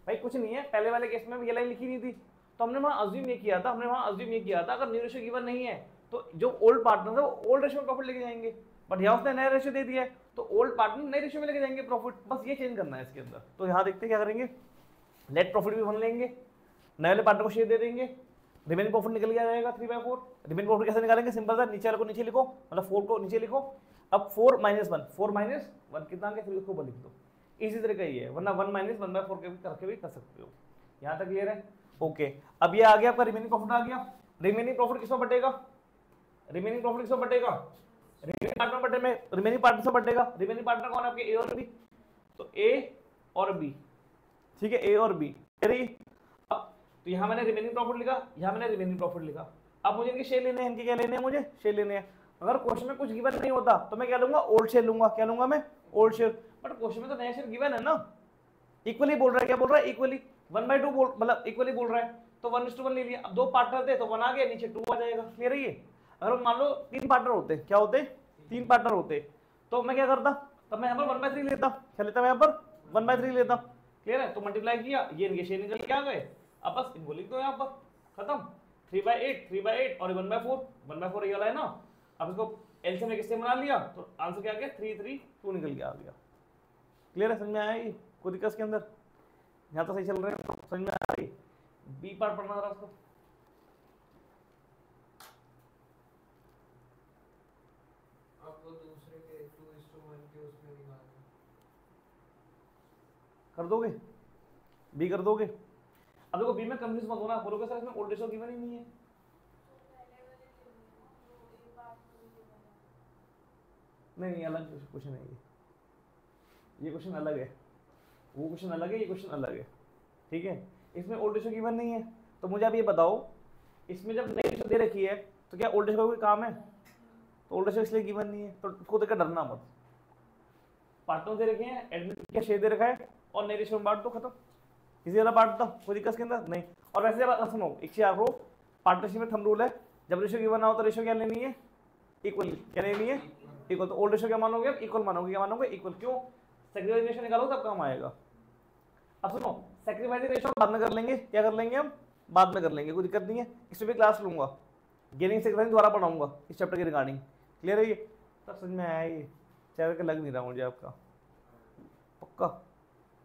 भाई कुछ नहीं है, पहले वाले केस में ये लाइन लिखी नहीं थी, तो हमने वहाँ अज्यूम ये किया था, अगर न्यू रेशियो गिवन नहीं है तो जो ओल्ड पार्टनर है वो ओल्ड रेशियो में प्रॉफिट लेके जाएंगे, बट यहाँ उसने नया रेशियो दे दिया है तो ओल्ड पार्टनर नए रेशियो में लेके जाएंगे प्रॉफिट, बस ये चेंज करना है इसके अंदर। तो यहाँ देखते हैं क्या करेंगे, नेट प्रॉफिट भी बन लेंगे, नए वाले पार्टनर को शेयर दे देंगे, रिमेनिंग प्रॉफिट निकल गया जाएगा 3/4। रिमेनिंग प्रॉफिट कैसे निकालेंगे, सिंपल सा, नीचे वाले को नीचे लिखो, मतलब 4 को नीचे लिखो, अब 4 - 1 कितना आ गया 3 को लिख दो, इसी तरह का ही है, वरना 1 - 1/4 करके भी कर सकते हो। यहाँ तक क्लियर है? ओके। अब ये आ गया आपका रिमेनिंग प्रॉफिट आ गया, रिमेनिंग प्रॉफिट किसमें बटेगा, रिमेनिंग प्रॉफिट किसमें बटेगा, रिमेनिंग पार्टनर बटे में, रिमेनिंग पार्टनर से बटेगा। रिमेनिंग पार्टनर कौन है आपके, ए और बी, तो ए और बी, ठीक है, ए और बी। तो यहाँ मैंने रिमेनिंग प्रॉफिट लिखा, यहाँ मैंने रिमेनिंग प्रॉफिट लिखा। अब मुझे इनके शेयर लेने हैं, इनके क्या लेने हैं, मुझे शेयर लेने हैं। अगर क्वेश्चन में कुछ गिवन नहीं होता तो मैं क्या लूंगा, ओल्ड शेयर लूंगा, क्या लूंगा मैं, ओल्ड शेयर, बट क्वेश्चन में तो नया शेयर गिवन है ना, इक्वली बोल रहा है, क्या बोल रहा है, इक्वली 1/2 बोल, मतलब इक्वली बोल रहा है, तो 1:1 ले लिया। अब दो पार्टनर थे तो 1 आ गया, नीचे 2 आ जाएगा। क्लियर है ये? अगर मान लो 3 पार्टनर होते, क्या होते, 3 पार्टनर होते, तो मैं क्या करता, तब मैं यहाँ पर 1/3 लेता, क्या लेता मैं यहाँ पर 1/3 लेता। क्लियर है? तो मल्टीप्लाई किया, ये इनके शेयर निकल के आ गए, अब बस इनको लिख दो यहाँ पर, खत्म। 3/8 और 1/4 ये वाला है ना, अब इसको एलसीएम में किससे बना लिया, तो आंसर क्या आ गया 332 निकल के आ गया। क्लियर है? समझ में आया ये? कोई दिक्कत के अंदर? यहाँ तो सही चल रहे हैं, समझ में आ रही? बी पार्ट पढ़ना जरा उसको, आपको दूसरे के 2:1 के उसमें निकालना कर दोगे, बी कर दोगे। अब देखो बी में कंफ्यूज मत होना, बोलोगे सर इसमें ओल्ड रेशियो गिवन ही नहीं है, नहीं अलग क्वेश्चन है ये क्वेश्चन अलग है, वो क्वेश्चन अलग है, ये क्वेश्चन अलग है, ठीक है। इसमें ओल्ड रेशियो गिवन नहीं है, तो मुझे आप ये बताओ, इसमें जब नई रेशियो दे रखी है तो क्या ओल्ड रेशियो का कोई काम है, तो ओल्ड रेशियो इसलिए गिवन नहीं है, तो उसको देखकर डरना मत। पार्टनर दे रखे हैं, एडमिट का शेयर दे रखा है और नई रेशियो में बांट दो, खत्म, इसी वाला बांट दो, कोई दिक्कत के अंदर नहीं। और वैसे सुनो एक चीज आप, पार्टनरशिप में थंब रूल है, जब रेशियो गिवन ना हो तो रेशियो क्या लेनी है, इक्वल, क्या नहीं है इक्वल। तो ओल्ड रेशियो क्या मानोगे आप, इक्वल मानोगे, क्या मानोगे इक्वल। क्यों, सैक्रिफाइस रेशियो निकालो तब काम आएगा। अब सुनो, सैक्रिफाइस रेशियो बाद में कर लेंगे, क्या कर लेंगे हम, बाद में कर लेंगे, कोई दिक्कत नहीं है, इसमें भी क्लास लूंगा, गेनिंग सैक्रिफाइस दोबारा पढ़ाऊंगा इस चैप्टर के रिगार्डिंग। क्लियर है ये, सब समझ में आया ये, चैप्टर का लग नहीं रहा मुझे आपका, पक्का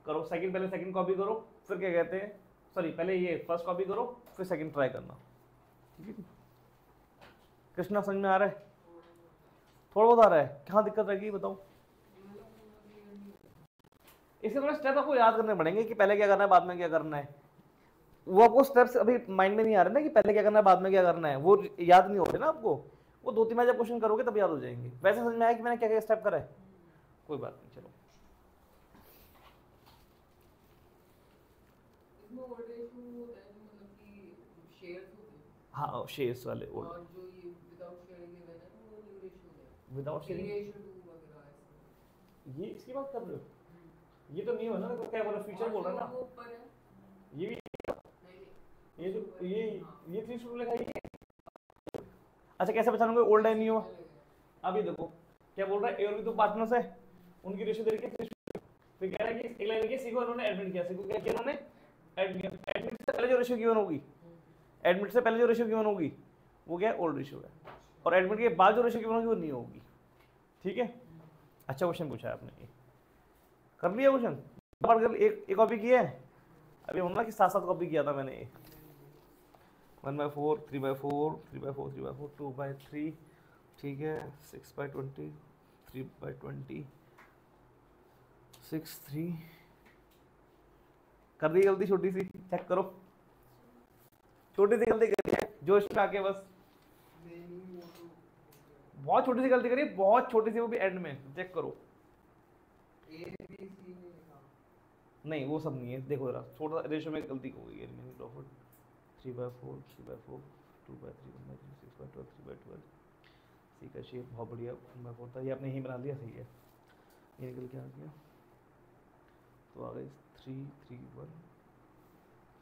करो। सेकंड, पहले सेकंड कॉपी करो, फिर क्या कहते हैं, सॉरी पहले ये फर्स्ट कॉपी करो, फिर सेकंड ट्राई करना, ठीक है। कृष्णा समझ में आ रहा है, थोड़ा बहुत आ रहा है, कहाँ दिक्कत रहेगी बताओ। इसके थोड़े स्टेप आपको याद करने पड़ेंगे कि पहले क्या करना है बाद में क्या करना है। वो आपको स्टेप्स अभी माइंड में नहीं आ रहे ना कि पहले क्या करना है बाद में क्या करना है, वो याद नहीं हो रहे ना आपको, वो 2-3 बार जब क्वेश्चन करोगे तब याद हो जाएंगे। वैसे समझ में आया कि मैंने क्या क्या स्टेप करा है, कोई बात नहीं चलो। हाँ शेयर्स वाले और जो ये विदाउट शेयरिंग है ना वो न्यू रेशियो है, विदाउट शेयरिंग, रेशियो 2 वगैरह ऐसे। ये इसकी बात कर रहे हो, ये तो नहीं हो ना, तो क्या बोला फ्यूचर बोल रहा है ना, वो ऊपर है ये भी ये जो ये 3 शुरू लिखा है ये। अच्छा कैसे पहचानोगे ओल्ड है नहीं हो, अब ये देखो क्या बोल रहा है, ए और बी तो पार्टनर्स है, उनकी रेशियो दे रखी है, फिर कह रहा है कि एक लाइन लिखी, सी को उन्होंने एडमिट किया, सी को क्या किया उन्होंने एडमिट, एडमिट से पहले जो रेशियो गिवन होगी, एडमिट से पहले जो रेशियो गिवन होगी वो क्या है ओल्ड रेशियो है, और एडमिट के बाद जो रेशियो गिवन होगी वो नहीं होगी, ठीक है। अच्छा क्वेश्चन पूछा है आपने, ये कर लिया क्वेश्चन, एक कॉपी किया है अभी, होना कि 7 कॉपी किया था मैंने ये, 1/4, 3/4, 3/4, 3/4, 2/3, ठीक है, 6/20, 3/20, 6/3, कर दी गलती छोटी सी, चेक करो, छोटी सी गलती करी है जोश में आके, बस बहुत छोटी सी गलती करी, बहुत छोटी सी, वो भी एंड में, चेक करो। नहीं वो सब नहीं है, देखो जरा छोटा रेशियो में गलती हो गई है, 3/4, 3/4, 2/3, 1/3, 6/12, 3/12, सी का शेप बहुत बढ़िया 1/4 था, ये आपने यहीं बना लिया, सही है, ये निकल के आ गया, तो आ गए 3, 3, 1,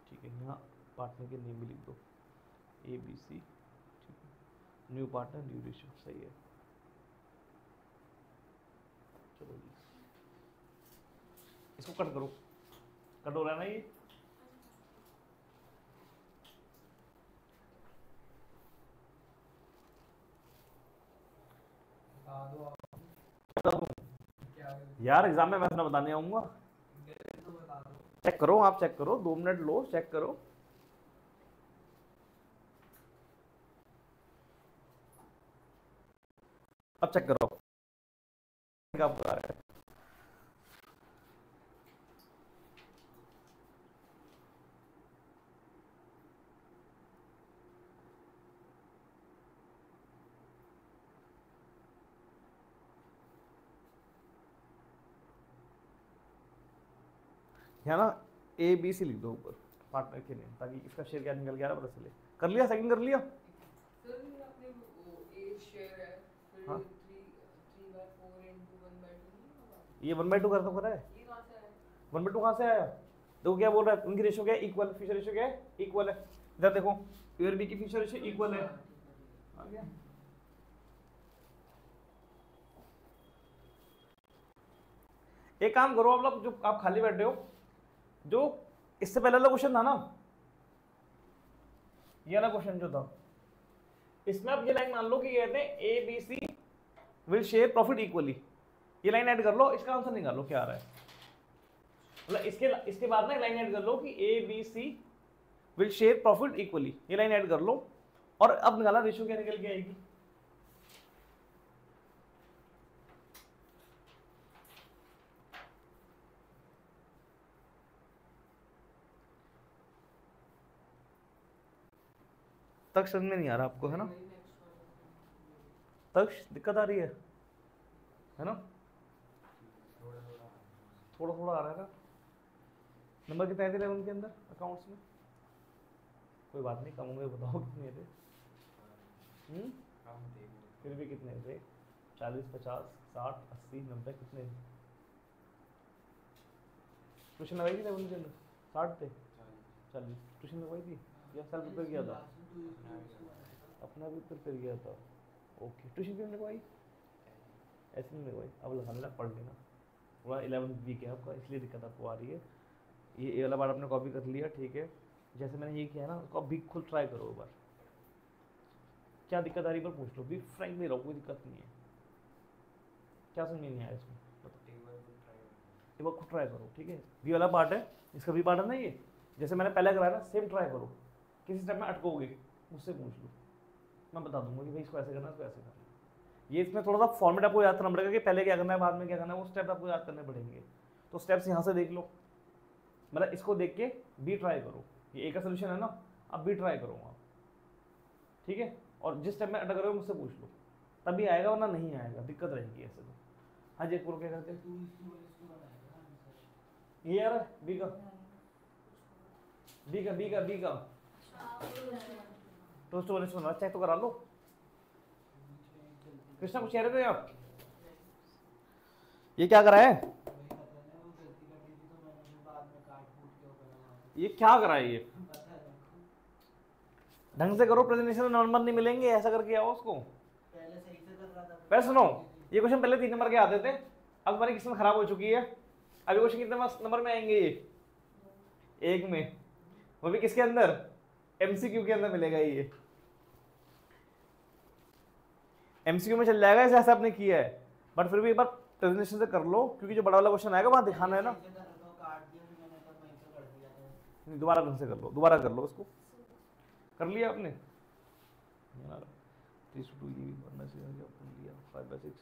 ठीक है। यहाँ पार्टनर के नेम भी लिख दो, ABC, ठीक है, न्यू पार्टनर न्यू रेशियो, सही है। चलो जी इसको कट करो, कट हो रहा है ना ये, यार एग्जाम में मैं अपना बताने आऊंगा, चेक करो, आप चेक करो, 2 मिनट लो, चेक करो। अब चेक करो क्या बता रहा है, है ना, ABC लिख दो ऊपर पार्टनर के नेम, ताकि इसका शेयर क्या निकल गया पता चले। कर लिया, सेकंड कर लिया, सर आपने वो ए शेयर है, फिर हाँ 3/4 into 1/2 ये 1/2 कर दो, करा है ये कहां से आया, 1/2 कहाँ से आया, देखो क्या बोल रहा है, उनकी रेशियो क्या है इक्वल, फ्यूचर रेशियो क्या है इक्वल है, इधर देखो ए और बी की फ्यूचर रेशियो इक्वल है, आ गया। एक काम करो आप लोग, जो आप खाली बैठे हो, जो इससे पहले वाला क्वेश्चन था ना, ये वाला क्वेश्चन जो था, इसमें आप ये लाइन मान लो कि कहते हैं ABC will share profit equally, ये लाइन ऐड कर लो, इसका आंसर निकालो क्या आ रहा है, मतलब इसके बाद ना लाइन ऐड कर लो कि ABC will share profit equally, ये लाइन ऐड कर लो, और अब निकाला रेशियो क्या निकल के आएगी, तक समझ में नहीं आ रहा आपको, है ना, तक दिक्कत आ रही है ना, थोड़ा थोड़ा आ रहा है ना। नंबर कितने थे 11 के अंदर अकाउंट्स में, कोई बात नहीं, कम होंगे, बताओ कितने थे, फिर भी कितने थे, 40, 50, 60, 80, 90 कितने थे, ट्यूशन लगाई थी 11 के अंदर, 60 थे, 40 ट्यूशन लगवाई थी, या सेल्फ प्रिपेयर किया था, अपना भी प्रिपेयर किया था, ओके, ट्यूशन क्यों नहीं लगवाई? ऐसे नहीं लगवाई, अब लगाने लग, पढ़ लेना। थोड़ा 11th वीक है आपका, इसलिए दिक्कत आपको आ रही है। ये वाला पार्ट आपने कॉपी कर लिया, ठीक है। जैसे मैंने ये किया ना, उसको अब भी खुद ट्राई करो एक बार। क्या दिक्कत आ रही है पर पूछ लो, भी फ्रैंकली रहो, कोई दिक्कत नहीं है। क्या समझ में नहीं आया इसमें? एक बार खुद ट्राई करो, ठीक है। बी वाला पार्ट है, इसका बी पार्ट है ना ये, जैसे मैंने पहले कराया ना, सेम ट्राई करो। किसी स्टेप में अटकोगे मुझसे पूछ लो, मैं बता दूंगा कि भाई इसको ऐसे करना है, इसको ऐसे करना है। ये इसमें थोड़ा सा फॉर्मेट आपको याद करना पड़ेगा कि पहले क्या करना है, बाद में क्या करना है, वो स्टेप आपको याद करने पड़ेंगे। तो स्टेप्स यहाँ से देख लो, मतलब इसको देख के बी ट्राई करो। ये ए का सोल्यूशन है ना, अब बी ट्राई करो आप, ठीक है। और जिस स्टेप में अटक रहे हो मुझसे पूछ लो, तभी आएगा, वरना नहीं आएगा, दिक्कत रहेगी ऐसे तो। हाँ जी, क्या करते हैं ये यार, बी का टोस्ट वाले से बना, चेक तो करा लो। कृष्णा कुछ कह रहे थे आप? ये क्या करा है, ये क्या करा है, ये ढंग से करो, प्रेजेंटेशन में नंबर नहीं मिलेंगे, ऐसा करके आओ उसको। पहले सही से कर रहा था। पहले सुनो, ये क्वेश्चन पहले 3 नंबर के आते थे, अब हमारी किस्मत खराब हो चुकी है। अभी क्वेश्चन कितने नंबर में आएंगे? ये 1 में, वो भी किसके अंदर, एमसीक्यू के अंदर मिलेगा। ये एमसीक्यू में चल जाएगा, ऐसा आपने किया है, बट फिर भी एक बार प्रेजेंटेशन से कर लो, क्योंकि जो बड़ा वाला क्वेश्चन आएगा वहां दिखाना है ना। दोबारा ढंग से कर लो, दोबारा कर लो उसको। कर लिया आपने यार, 3:2 ये भी पढ़ना चाहिए, अपन लिया 5/6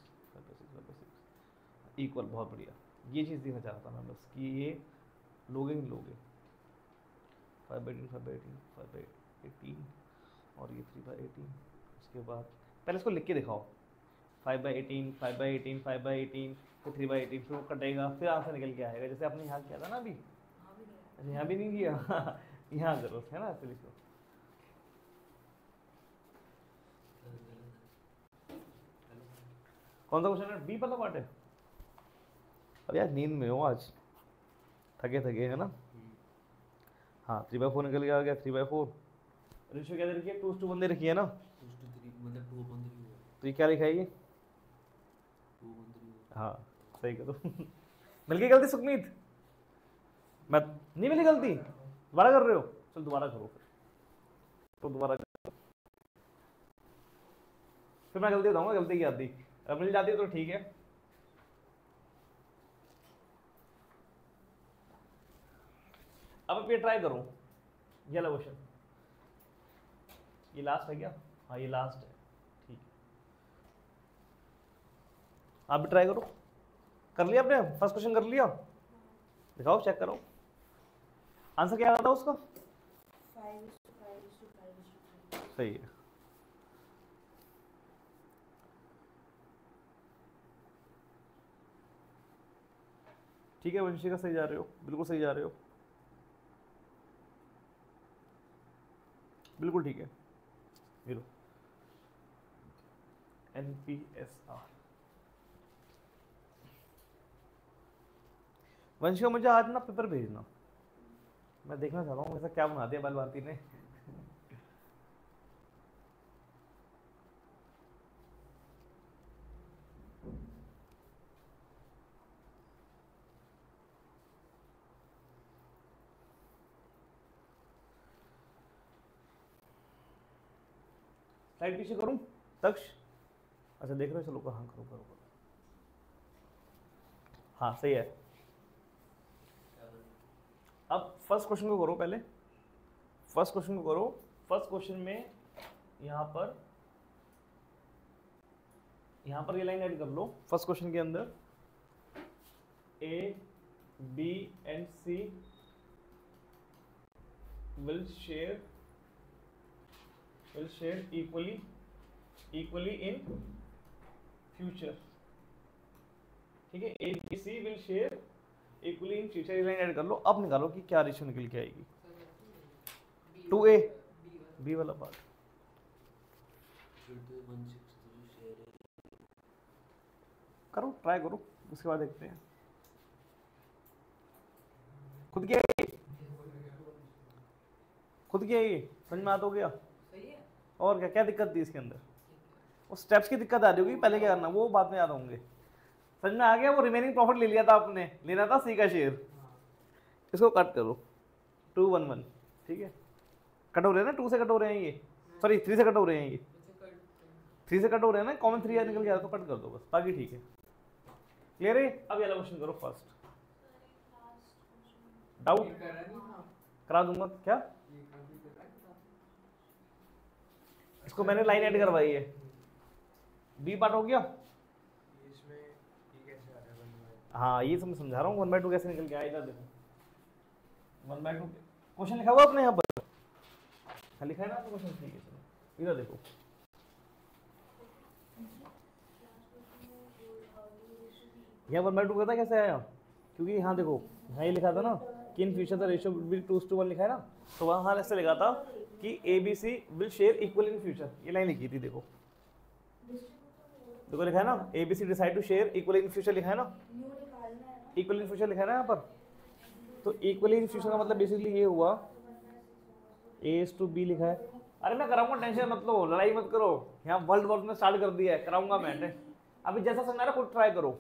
इक्वल, बहुत बढ़िया। ये चीज़ देखना चाहता था मैं बस, कि ये लोगे नहीं लोगे। 5/18 और ये 3/18। उसके बाद पहले इसको लिख के दिखाओ, 5/18 5/18 5/18 फिर 3/18, फिर वो कटेगा, फिर आंसर निकल के आएगा, जैसे आपने यहाँ किया था ना अभी। अच्छा, यहाँ भी नहीं किया यहाँ करो, है ना, फिर इसको कौन सा क्वेश्चन है, बी वाला पार्ट है। अब यार नींद में हो आज, थके थके है ना। हाँ, 3/4 निकल गया, आ गया 3/4। रेशियो क्या दे रखी है, 2:1 दे रखी है ना, 2:3 मतलब 2/3 हुआ। तो ये क्या लिखा है ये? 2/3 हाँ सही करो मिल गई गलती सुखमीत? मैं नहीं मिली गलती, दोबारा कर रहे हो, चल दोबारा करो फिर, तो दोबारा फिर मैं गलती बताऊंगा, गलती की आती, अगर मिल जाती है तो ठीक है। अब आप ये ट्राई करो, ये वाला क्वेश्चन, ये लास्ट है क्या? हाँ ये लास्ट है, ठीक है। आप भी ट्राई करो, कर लिया आपने, फर्स्ट क्वेश्चन कर लिया, दिखाओ चेक करो आंसर क्या आ रहा था उसका। 5:5:5:5 सही है। ठीक है, वंशिका सही जा रहे हो, बिल्कुल सही जा रहे हो, बिल्कुल ठीक है। ये लो NPSR। वंशिका मुझे आज ना पेपर भेजना, मैं देखना चाहता हूँ ऐसा क्या बना दिया बाल भारती ने स्लाइड पीछे करूं तक्ष? अच्छा देख रहे हो, चलो हाँ करो करो करो, हाँ सही है। अब फर्स्ट क्वेश्चन को करो पहले, फर्स्ट क्वेश्चन को करो। फर्स्ट क्वेश्चन में यहाँ पर ये लाइन ऐड कर लो। फर्स्ट क्वेश्चन के अंदर A, B and C will share equally in future, ठीक है। A, B, C will share equally in future, ये लाइन ऐड कर लो। अब निकालो कि क्या रेशियो निकल के आएगी। 2A, B वाला पार्ट करो, ट्राई करो, उसके बाद देखते हैं। खुद किया ये, खुद किया ये, समझ में आता हो गया? और क्या क्या दिक्कत थी इसके अंदर? उस स्टेप्स की दिक्कत आ रही होगी, पहले क्या करना वो बाद में याद होंगे। समझ में आ गया? वो रिमेनिंग प्रॉफिट ले लिया था आपने, लेना था सी का शेयर, इसको कट करो 211, ठीक है। कट हो रहे हैं ना, 2 से कट हो रहे हैं ये, सॉरी 3 से कट हो रहे हैं ये, 3 से कट हो रहे हैं ना, कॉमन 3 निकल गया तो कट कर दो बस, बाकी ठीक है। क्लियर है? अब ये वाला क्वेश्चन करो फर्स्ट। डाउट करा दूंगा क्या? इसको मैंने लाइन ऐड करवाई है, बी पार्ट हो गया। हाँ ये तो मैं समझा रहा हूँ, 1/2 कैसे निकल गया, इधर देखो 1/2 क्वेश्चन लिखा हुआ अपने यहाँ पर, हाँ लिखा है ना आपको क्वेश्चन, ठीक है चलो इधर देखो। यहाँ 1/2 पता कैसे आया? क्योंकि यहाँ देखो, यहाँ ये लिखा था ना कि in future the ratio will be 2:1 लिखा है ना, तो वहाँ ऐसे लिखा था कि ABC will share equal in future, ये लाइन लिखी थी देखो, देखो लिखा है ना ABC decide to share equal in future, लिखा है ना इक्वल इन फ्यूचर, लिखा है ना यहाँ पर। तो इक्वल इन फ्यूचर का मतलब बेसिकली ये हुआ A/B लिखा है। अरे मैं कराऊंगा, टेंशन मत लो, लड़ाई मत करो, यहाँ वर्ल्ड वॉर में स्टार्ट कर दिया है, कराऊंगा मैं। अभी जैसा समझा रहा खुद ट्राई करो,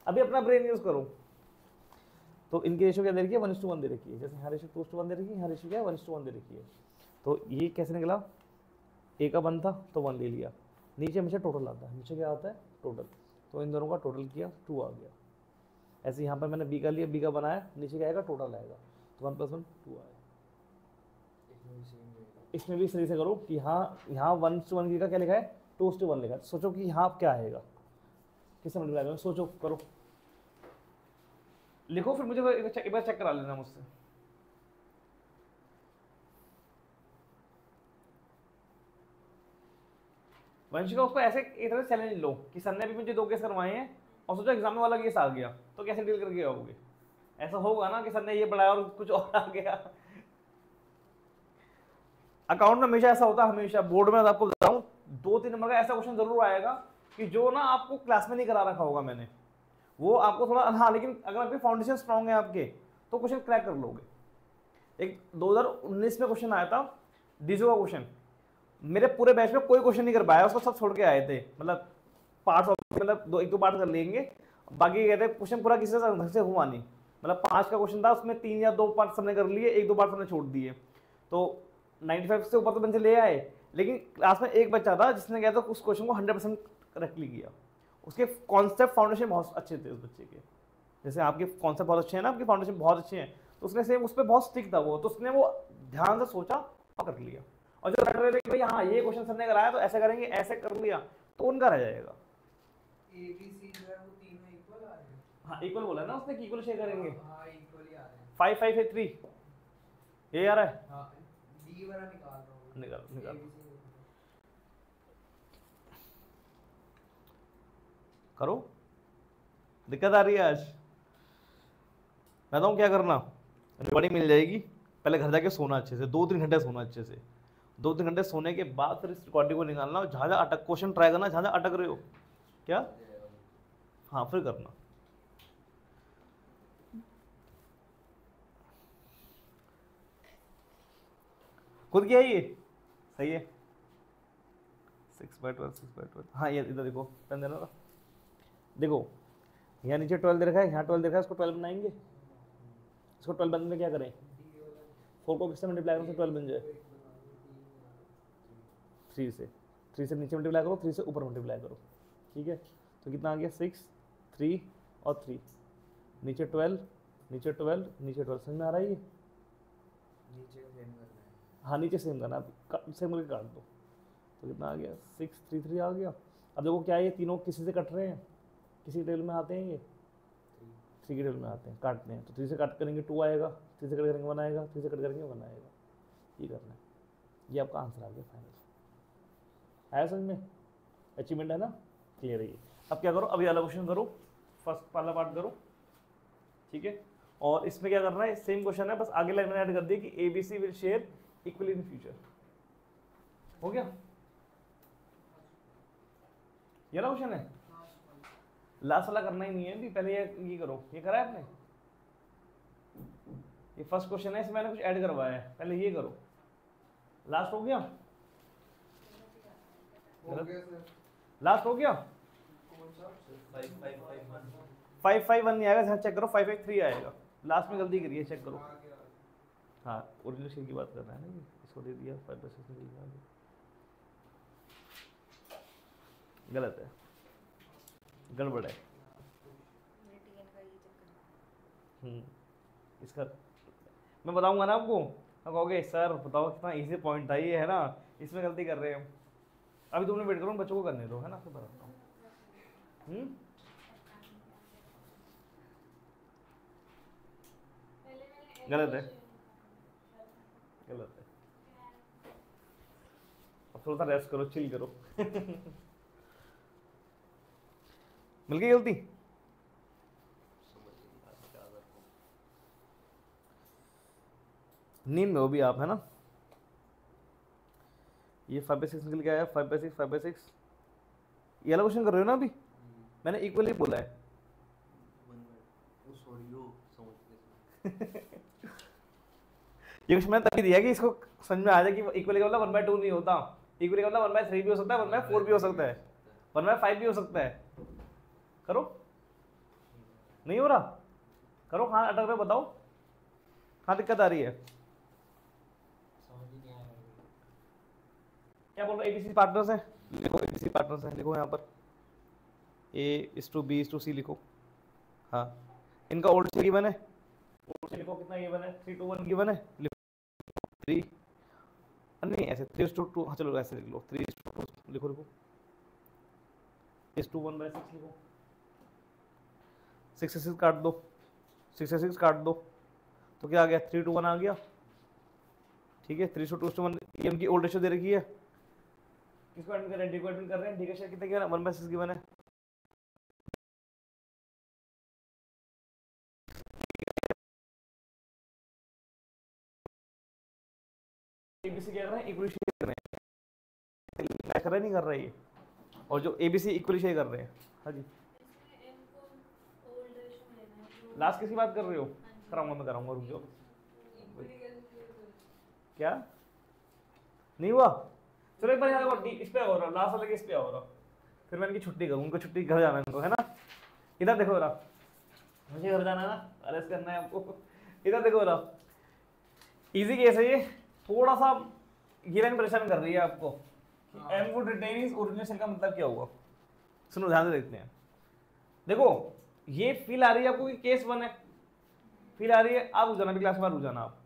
अभी अपना ब्रेन यूज करो। तो इनकी रेशियो क्या दे रखी है? 1:1 दे रखी है, जैसे यहाँ रेशियो 2:1 दे रखी है, यहाँ रेशियो क्या है 1:1 दे रखी है। तो ये कैसे निकला? ए का 1 था तो 1 ले लिया, नीचे हमेशा टोटल आता है, नीचे क्या आता है टोटल, तो इन दोनों का टोटल किया 2 आ गया। ऐसे यहाँ पर मैंने बी का लिया, बी का बनाया, नीचे क्या आएगा टोटल आएगा, तो 1 + 1 2 आएगा। इसमें भी सही से करो कि हाँ यहाँ 1:1 का क्या लिखा है 2:1 लिखा है, सोचो कि यहाँ क्या आएगा, किससे मल्टीप्लाई करें, सोचो करो, लिखो, फिर मुझे एक बार चेक करा लेना मुझसे। वंशिका उसको ऐसे एक तरह से चैलेंज लो कि सर ने भी मुझे 2 केस करवाए हैं और सोचो एग्जाम में वाला केस आ गया तो कैसे डील करके आओगे? ऐसा होगा ना कि सर ने ये पढ़ाया और कुछ और आ गया। अकाउंट में हमेशा ऐसा होता है, हमेशा बोर्ड में आपको बताऊं 2-3 नंबर का ऐसा क्वेश्चन जरूर आएगा कि जो ना आपको क्लास में नहीं करा रखा होगा मैंने, वो आपको थोड़ा, हाँ लेकिन अगर आपके फाउंडेशन स्ट्रॉन्ग है आपके तो क्वेश्चन क्रैक कर लोगे। एक 2019 में क्वेश्चन आया था डीजो का क्वेश्चन, मेरे पूरे बैच में कोई क्वेश्चन नहीं कर पाया, उसको सब छोड़ के आए थे, मतलब पार्ट्स ऑफ, मतलब 1-2 पार्ट कर लेंगे, बाकी कहते क्वेश्चन पूरा किसी से ढंग से हुआ नहीं, मतलब 5 का क्वेश्चन था उसमें 3 या 2 पार्ट सबने कर लिए, 1-2 पार्ट सबने छोड़ दिए, तो 95 से ऊपर तो बच्चे ले आए, लेकिन क्लास में एक बच्चा था जिसने क्या था उस क्वेश्चन को 100% करेक्टली किया, उसके कॉन्सेप्ट फाउंडेशन बहुत अच्छे थे उस बच्चे के, जैसे आपके कॉन्सेप्ट बहुत अच्छे हैं ना, आपके फाउंडेशन बहुत अच्छे हैं, तो उसने सेम उस पर बहुत स्टिक था वो, तो उसने वो ध्यान से सोचा और कर लिया, और जो रट रहे थे कि भाई हाँ ये क्वेश्चन सर ने कराया तो ऐसे करेंगे, ऐसे कर लिया, तो उनका रह जाएगा। ABC जो है वो तीनों इक्वल आ रहे हैं। हाँ इक्वल बोला है ना उसने, इक्वल शेयर करेंगे, हाँ इक्वल ही आ रहे हैं। 5 5 है 3, ये आ रहा है, हाँ D वाला निकाल रहा हूँ। निकाल ABC करो, दिक्कत आ रही है आज, मैं बताऊँ क्या करना, रिकॉर्डिंग मिल जाएगी, पहले घर जाके सोना अच्छे से, 2-3 घंटे सोना अच्छे से, 2-3 घंटे सोने के बाद फिर इस रिकॉर्डिंग को निकालना, और जहाँ जहाँ अटक क्वेश्चन ट्राई करना, जहाँ जहाँ अटक रहे हो क्या, हाँ फिर करना। खुद किया ये सही है, 6/12 हाँ ये इधर देखो, पेन देना था, देखो यहाँ नीचे 12 दे रखा है, यहाँ 12 दे रखा है, इसको 12 बनाएंगे, इसको 12 बनने में क्या करें, 4 को किससे मल्टीप्लाई करो तो 12 बन जाए, 3 से नीचे मल्टीप्लाई करो, 3 से ऊपर मल्टीप्लाई करो, ठीक है, तो कितना आ गया 6, 3 और 3, नीचे 12 नीचे 12 नीचे 12, समझ में आ रहा है ये? नीचे का सेम करना है। हाँ नीचे सेम करना, सेम करके काट दो, तो कितना आ गया 6 3 3 आ गया। अब देखो क्या ये तीनों किसी से कट रहे हैं, किसी टेबल में आते हैं, ये 3 के टेबल में आते हैं, काटते हैं, तो 3 से कट करेंगे 2 आएगा, 3 से कट करेंगे 1 आएगा, 3 से कट करेंगे 1 आएगा, ये करना है, ये आपका आंसर आ गया फाइनल। आया समझ में? अचीवमेंट है ना, क्लियर है ये। अब क्या करो, अभी वाला क्वेश्चन करो, फर्स्ट वाला पार्ट करो, ठीक है, और इसमें क्या करना है, सेम क्वेश्चन है, बस आगे लाइन मैंने ऐड कर दी कि ABC will share equally in future, हो गया, ये वाला क्वेश्चन है, लास्ट वाला करना ही नहीं है अभी, पहले ये करो, ये करा है आपने, ये फर्स्ट क्वेश्चन है, इसमें मैंने कुछ ऐड करवाया है, पहले ये करो, लास्ट हो गया, हो गया सर। लास्ट हो गया। 551 नहीं आएगा, चेक करो 553 आएगा, लास्ट में गलती करी है, चेक करो। हाँ ओरिजिनल शेयर की बात कर रहा है ना, इसको दे दिया 5/6 में दिया, गलत है, गड़बड़ है। इसका मैं बताऊंगा ना आपको, आप कहोगे सर बताओ कितना इजी पॉइंट था ये, है ना, इसमें गलती कर रहे हैं। अभी तुमने वेट करो, बच्चों को करने दो, है ना, फिर बताता हूँ। गलत है, गलत है। अब थोड़ा सा रेस्ट करो, चिल करो। मिल गई गलती। नींद में हो भी आप, है ना। ये 5/6 निकल के आया, 5/6 5/6। ये वाला क्वेश्चन कर रहे हो ना अभी, मैंने इक्वली बोला है। ये क्वेश्चन मैंने तभी दिया कि इसको समझ में आ जाए कि इक्वली का मतलब 1/2 नहीं होता, इक्वली का मतलब 1/3 भी हो सकता है, 1/4 भी हो सकता है, 1/5 भी हो सकता है। करो, नहीं हो रहा, करो। हाँ अटक रहे, बताओ हाँ दिक्कत आ रही है। क्या बोल रहे हो, एबीसी पार्टनर्स है, लिखो एबीसी पार्टनर्स है, लिखो यहाँ पर A/B/C लिखो। हाँ इनका ओल्ड से गिवन है, ओल्ड से लिखो कितना गिवन है, 3 to 1 गिवन है, लिखो 3 नहीं ऐसे 3:2, हाँ चलो ऐसे लिख लो 3:2 लिखो, लिखो 1/6 लिखो, 6 से 6 काट दो, 6 से 6 काट दो, तो क्या आ गया 3 to 1 आ गया, ठीक है। 3:2 ये उनकी ओल्ड रेशियो दे रखी है, किसको एडमिट कर रहे हैं, डी को एडमिट कर रहे हैं, डी का शेयर कितने गिवन है, 1/6 गिवन है। एबीसी क्या कर रहे हैं, इक्वली शेयर कर रहे हैं, मैच कर रहा है नहीं कर रहा है ये, और जो एबीसी इक्वली शेयर कर रहे हैं। हाँ जी लास्ट किसकी बात कर रहे हो, कराऊंगा मैं, कराऊंगा, रुक जाओ। क्या नहीं हुआ, चलो एक बार यहाँ देखो, इस पे हो रहा, लास्ट वाले के इस पे हो रहा, फिर मैं इनकी छुट्टी करूँ, उनको छुट्टी, घर जाना है उनको, है ना। इधर देखो रहा, मुझे घर जाना है ना, अरेस्ट करना है आपको। इधर देखो रहा, इजी केस है ये, थोड़ा सा ये लाइन परेशान कर रही है आपको। M would retain his original share का मतलब क्या हुआ, सुनो ध्यान से देखते हैं। देखो ये फील आ रही है आपको कि केस 1 है, फील आ रही है, आप रुक जाना, अभी क्लास में रुक जाना आप,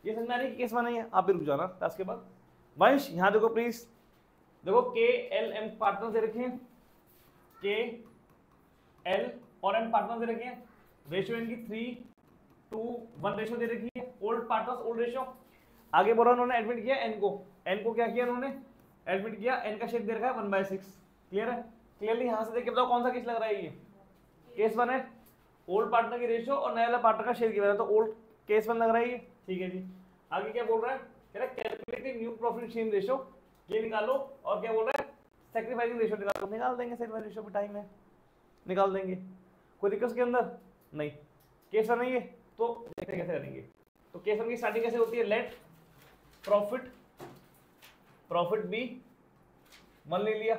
ये समझ में आ रही है कि केस 1 है, आप भी रुक जाना क्लास के बाद। वंश यहाँ देखो प्लीज, देखो के एल एम पार्टनर दे रखे हैं, के एल और एम पार्टनर दे रखे हैं, रेशियो इनकी 3:1 रेशियो दे रखी है, ओल्ड पार्टनर्स ओल्ड रेशियो। आगे बोला उन्होंने एडमिट किया एन को, एन को क्या किया उन्होंने, एडमिट किया, एन का शेयर दे रखा है 1/6। क्लियर है, क्लियरली यहाँ से देख के बताओ कौन सा केस लग रहा है, ये केस 1 है, ओल्ड पार्टनर की रेशियो और नया वाला पार्टनर का शेयर गिवन है, तो ओल्ड केस 1 लग रहा है ये, ठीक है जी। आगे क्या बोल रहा है, कह रहा है calculating new profit sharing ratio, ये निकालो, और क्या बोल रहा है सैक्रिफाइसिंग रेशियो निकालो, निकाल देंगे, सैक्रिफाइस रेशियो पे टाइम है, निकाल देंगे, कोई दिक्कत के अंदर नहीं। केस 1 नहीं है तो देखते कैसे करेंगे। तो केस 1 की स्टार्टिंग कैसे होती है, लेट प्रॉफिट बी 1 ले लिया,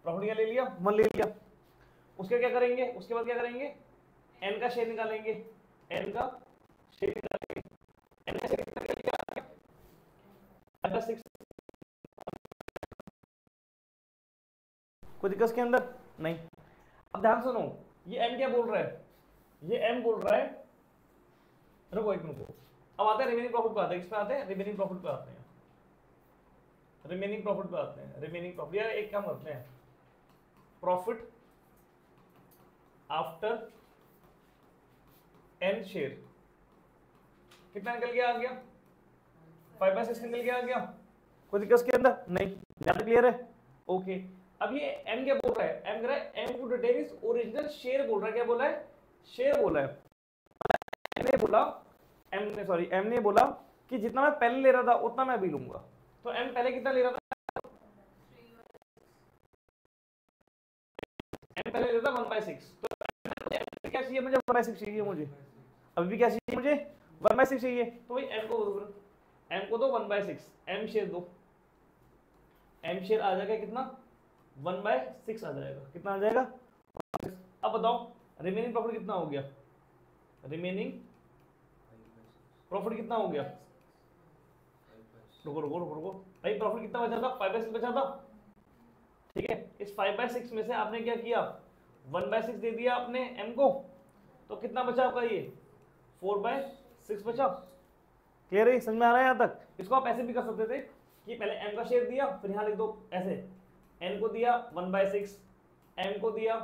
प्रॉफिट क्या ले लिया, 1 ले लिया, उसके क्या करेंगे, उसके बाद क्या करेंगे, एन का शेयर निकालेंगे, एन का शेयर निकालेंगे, एन का शेयर निकालेंगे, 6 कोई दिक्कत के अंदर नहीं। अब ध्यान सुनो, ये एम क्या बोल रहा है, ये एम बोल रहा है, रुको एक मिनट, अब आते हैं रिमेनिंग प्रॉफिट पे आते हैं, किस पे आते हैं, रिमेनिंग प्रॉफिट पे आते हैं, रिमेनिंग प्रॉफिट पे आते हैं, रिमेनिंग प्रॉफिट, यार एक काम करते हैं, प्रॉफिट आफ्टर एन शेयर कितना निकल गया, आ गया 5/6 निकल गया, आ गया, कोई दिक्कत के अंदर नहीं, ज्यादा क्लियर है, ओके। अब ये एम क्या बोल रहा है, एम कह रहा है M would retain his original share, बोल रहा है, क्या बोला है, शेयर बोला है, एम ने बोला, एम ने बोला कि जितना मैं पहले ले रहा था उतना मैं अभी लूंगा, तो एम पहले कितना ले रहा था, एम पहले ले रहा था 1/6, तो एम क्या चाहिए मुझे, 1/6 चाहिए मुझे, अभी भी क्या चाहिए मुझे, 1/6 चाहिए, तो भाई एम को दो 1/6, एम शेयर दो, एम शेयर आ जाएगा कितना 1/6 आ जाएगा। कितना आ जाएगा? अब बताओ रिमेनिंग प्रॉफिट कितना हो गया? रिमेनिंग प्रॉफिट कितना हो गया? रुको रुको रुको रुको भाई, प्रॉफिट कितना बचा था? 5/6 बचा था, ठीक है। इस 5/6 में से आपने क्या किया? 1/6 दे दिया आपने m को, तो कितना बचा आपका? ये 4/6 बचा। क्लियर है? समझ में आ रहा है यहाँ तक? इसको आप ऐसे भी कर सकते थे कि पहले m का शेयर दिया, फिर यहाँ लिख दो ऐसे, n को दिया 1/6, m को दिया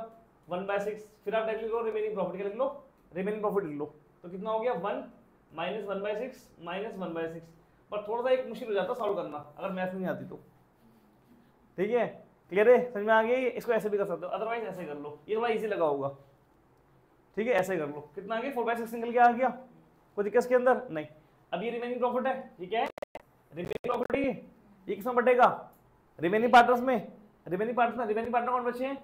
1/6, फिर आप डायरेक्ट लिख लो रिमेनिंग प्रॉफिट। क्या लिख लो? रिमेनिंग प्रॉफिट लिख लो। तो कितना हो गया? 1 माइनस 1/6 माइनस 1/6। पर थोड़ा सा एक मुश्किल हो जाता सॉल्व करना अगर मैथ नहीं आती तो, ठीक है। क्लियर है? समझ में आ गई? इसको ऐसे भी कर सकते हो, अदरवाइज ऐसे कर लो, ये थोड़ा इजी लगा होगा, ठीक है। ऐसे कर लो। कितना आ गया? 4/6 निकल के आ गया, कोई दिक्कत इसके अंदर नहीं। अब ये रिमेनिंग प्रॉफिट है, ये क्या है? रिमेनिंग प्रॉफिट है। ये किसमें बटेगा? रिमेनिंग पार्टनर्स में। रिमेनिंग पार्टनर कौन बचे हैं?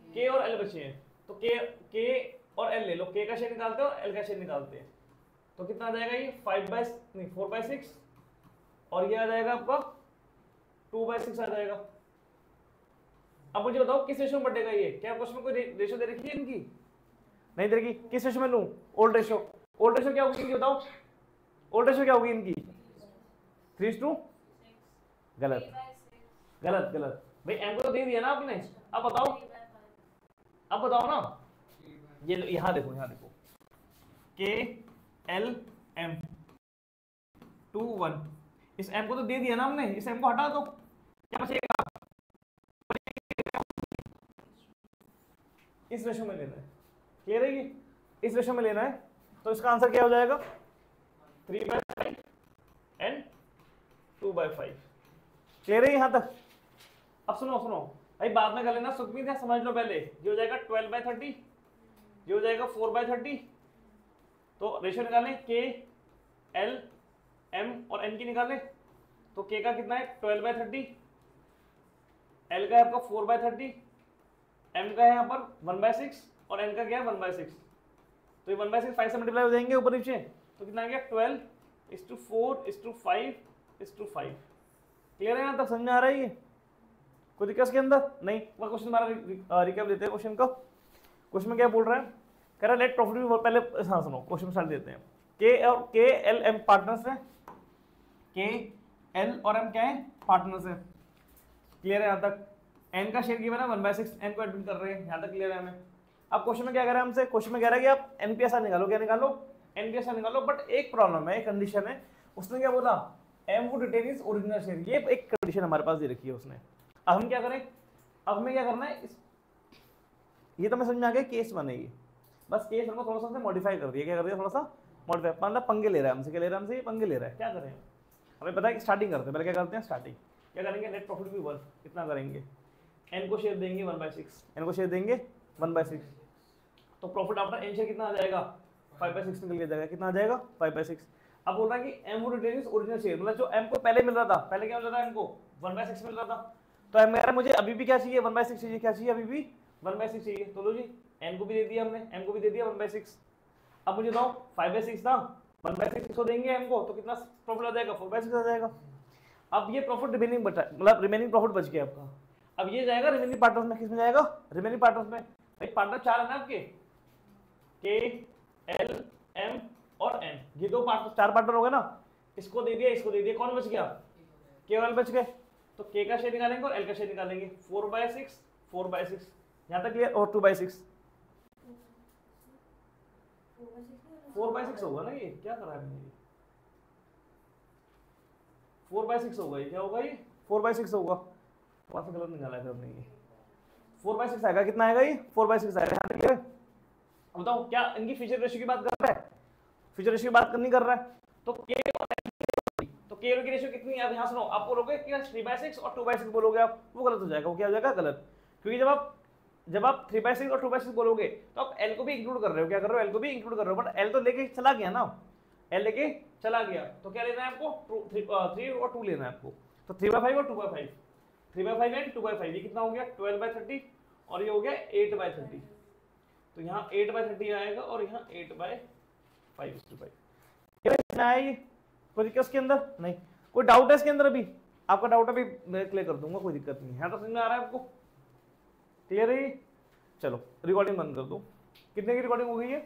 के और एल बचे हैं। तो के और एल ले लो, के का शेयर निकालते हो और एल का शेयर निकालते हैं। तो कितना आ जाएगा? ये 4/6 और ये आ जाएगा आपका 2/6 आ जाएगा। अब मुझे बताओ किस रेशो में बटेगा ये? क्या क्वेश्चन में कोई रेशो दे रखी है इनकी? नहीं दे रखी। किस रेशो में लूं? Old ratio. ओल्ड रेशो क्या होगी इनकी? बताओ ओल्ड रेशो क्या होगी इनकी? 3:2। गलत गलत गलत भाई, एम को तो दे दिया ना आपने। अब बताओ ना, ये यहां देखो, के एल एम 2 1, इस एम को तो दे दिया ना हमने, इस एम को हटा दो, क्या बचेगा? इस रेशो में लेना है। क्लियर है? ये इस रेशो में लेना है, तो इसका आंसर क्या हो जाएगा? 3/5 एंड 2/5। क्लियर है यहां तक? अब सुनो भाई, बाद में कर लेना, सुखमीत है समझ लो पहले। ये हो जाएगा 12/30, ये हो जाएगा 4/30। तो रेशो निकालें, के एल एम और एन की निकालें। तो के का कितना है? 12/30, एल का है आपका 4/30, एम का है यहाँ पर 1/6 और एन का क्या है? 1/6। तो ये 1/6 5 से मल्टीप्लाई हो जाएंगे ऊपर नीचे, तो कितना आ गया? 12:4:5:5। क्लियर है? यहाँ तक समझ में आ रहा है? ये कोई दिक्कत के अंदर नहीं? क्वेश्चन हमारा रिकैप देते हैं क्वेश्चन का। क्वेश्चन में क्या बोल रहा है? कह रहा है लेट प्रॉफिट भी पहले। हाँ सुनो, क्वेश्चन स्टार्ट देते हैं। के एल एम पार्टनर्स है, के एल और एम क्या है? पार्टनर्स है। क्लियर है यहाँ तक? एन का शेयर गिवन है 1/6, एन को एडमिट कर रहे हैं, यहाँ तक क्लियर है हमें। अब क्वेश्चन में क्या कह रहा है हमसे? क्वेश्चन में कह रहा है कि आप एनपीएसआर निकालो। क्या निकालो? एनपीएसआर निकालो। बट एक प्रॉब्लम है, एक कंडीशन है। उसने क्या बोला? M would retain his original share. ये एक कंडीशन हमारे पास दे रखी है उसने। अब हम क्या करें? अब हमें क्या करना है? ये तो मैं समझ में आ गया, केस बनेगी। बस केस हमको थोड़ा सा मॉडिफाई कर दिया। क्या कर दिया? थोड़ा सा मॉडिफाई, मतलब पंगे ले रहा है हमसे। क्या ले रहा है हमसे? ये पंगे ले रहा है। क्या करें? हमें पता है कि स्टार्टिंग करते हैं। पहले क्या करते हैं? स्टार्टिंग क्या करेंगे? नेट प्रॉफिट भी 1 कितना करेंगे? एन को शेयर देंगे 1/6, एन को शेयर देंगे 1/6। तो प्रॉफिट आफ्टर एन शेयर कितना आ जाएगा? 5/6 निकल के जाएगा। कितना आ जाएगा? 5/6। अब बोल रहा है कि M would retain his original share, मतलब जो एम को पहले मिल रहा था, पहले क्या मिल रहा था? एम को 1/6 मिल रहा था। तो एम कह रहा है मुझे अभी भी क्या चाहिए? 1/6 चाहिए। क्या चाहिए? अभी भी 1/6 चाहिए। तो लो जी, एन को भी दे दिया हमने, एम को भी दे दिया 1/6। अब मुझे दो 5/6 था, 1/6 को देंगे एम को, तो कितना प्रॉफिट आ जाएगा? 4/6 आ जाएगा। अब ये प्रॉफिट रिमेनिंग बचा, मतलब रिमेनिंग प्रॉफिट बच गया आपका। अब ये जाएगा रिमेनिंग पार्टनर्स में। किस में जाएगा? रिमेनिंग पार्टनर्स में। भाई पार्टनर 4 है ना आपके, के एल एम और एन, ये 2 पार्टनर, 4 पार्टनर हो गए ना। इसको दे दिया, इसको दे दिया, कौन बच गया? के और एल बच गए। तो के का शेयर निकालेंगे और एल का शेयर निकालेंगे। 4/6 यहाँ तक क्लियर? और 2/6 4/6 होगा ना। ये क्या कर रहा है मैंने? 4/6 होगा। ये क्या होगा? ये 4/6 होगा। थोड़ा सा गलत निकाला है हमने। ये 4/6 आएगा। कितना आएगा? ये 4/6 आएगा। यहाँ तक क्लियर? बताओ क्या इनकी फीचर रेशियो की बात कर रहा है? फीचर रेशियो की बात नहीं कर रहा है। तो के की रेशियो कितनी है? यहाँ सुनो, आप बोलोगे कि 3/6 और 2/6 बोलोगे आप, वो गलत हो जाएगा। वो क्या हो जाएगा? गलत। क्योंकि जब आप 3/6 और 2/6 बोलोगे तो आप एल को भी इंक्लूड कर रहे हो। क्या कर रहे हो? एल को भी इंक्लूड कर रहे हो। बट एल तो लेके चला गया ना, एल लेके चला गया। तो क्या लेना है आपको? 3 और 2 लेना है आपको। तो 3/5 और 2/5, 3/5 एंड 2/5। ये कितना हो गया? 12/30 और ये हो गया 8/30। तो यहाँ 8/30 आएगा और यहाँ 8/5:5। कोई दिक्कत इसके अंदर नहीं? कोई डाउट है इसके अंदर? अभी आपका डाउट अभी मैं क्लियर कर दूंगा, कोई दिक्कत नहीं है। तो समझ में आ रहा है आपको? क्लियर है ये? चलो रिकॉर्डिंग बंद कर दो। कितने की रिकॉर्डिंग हो गई है?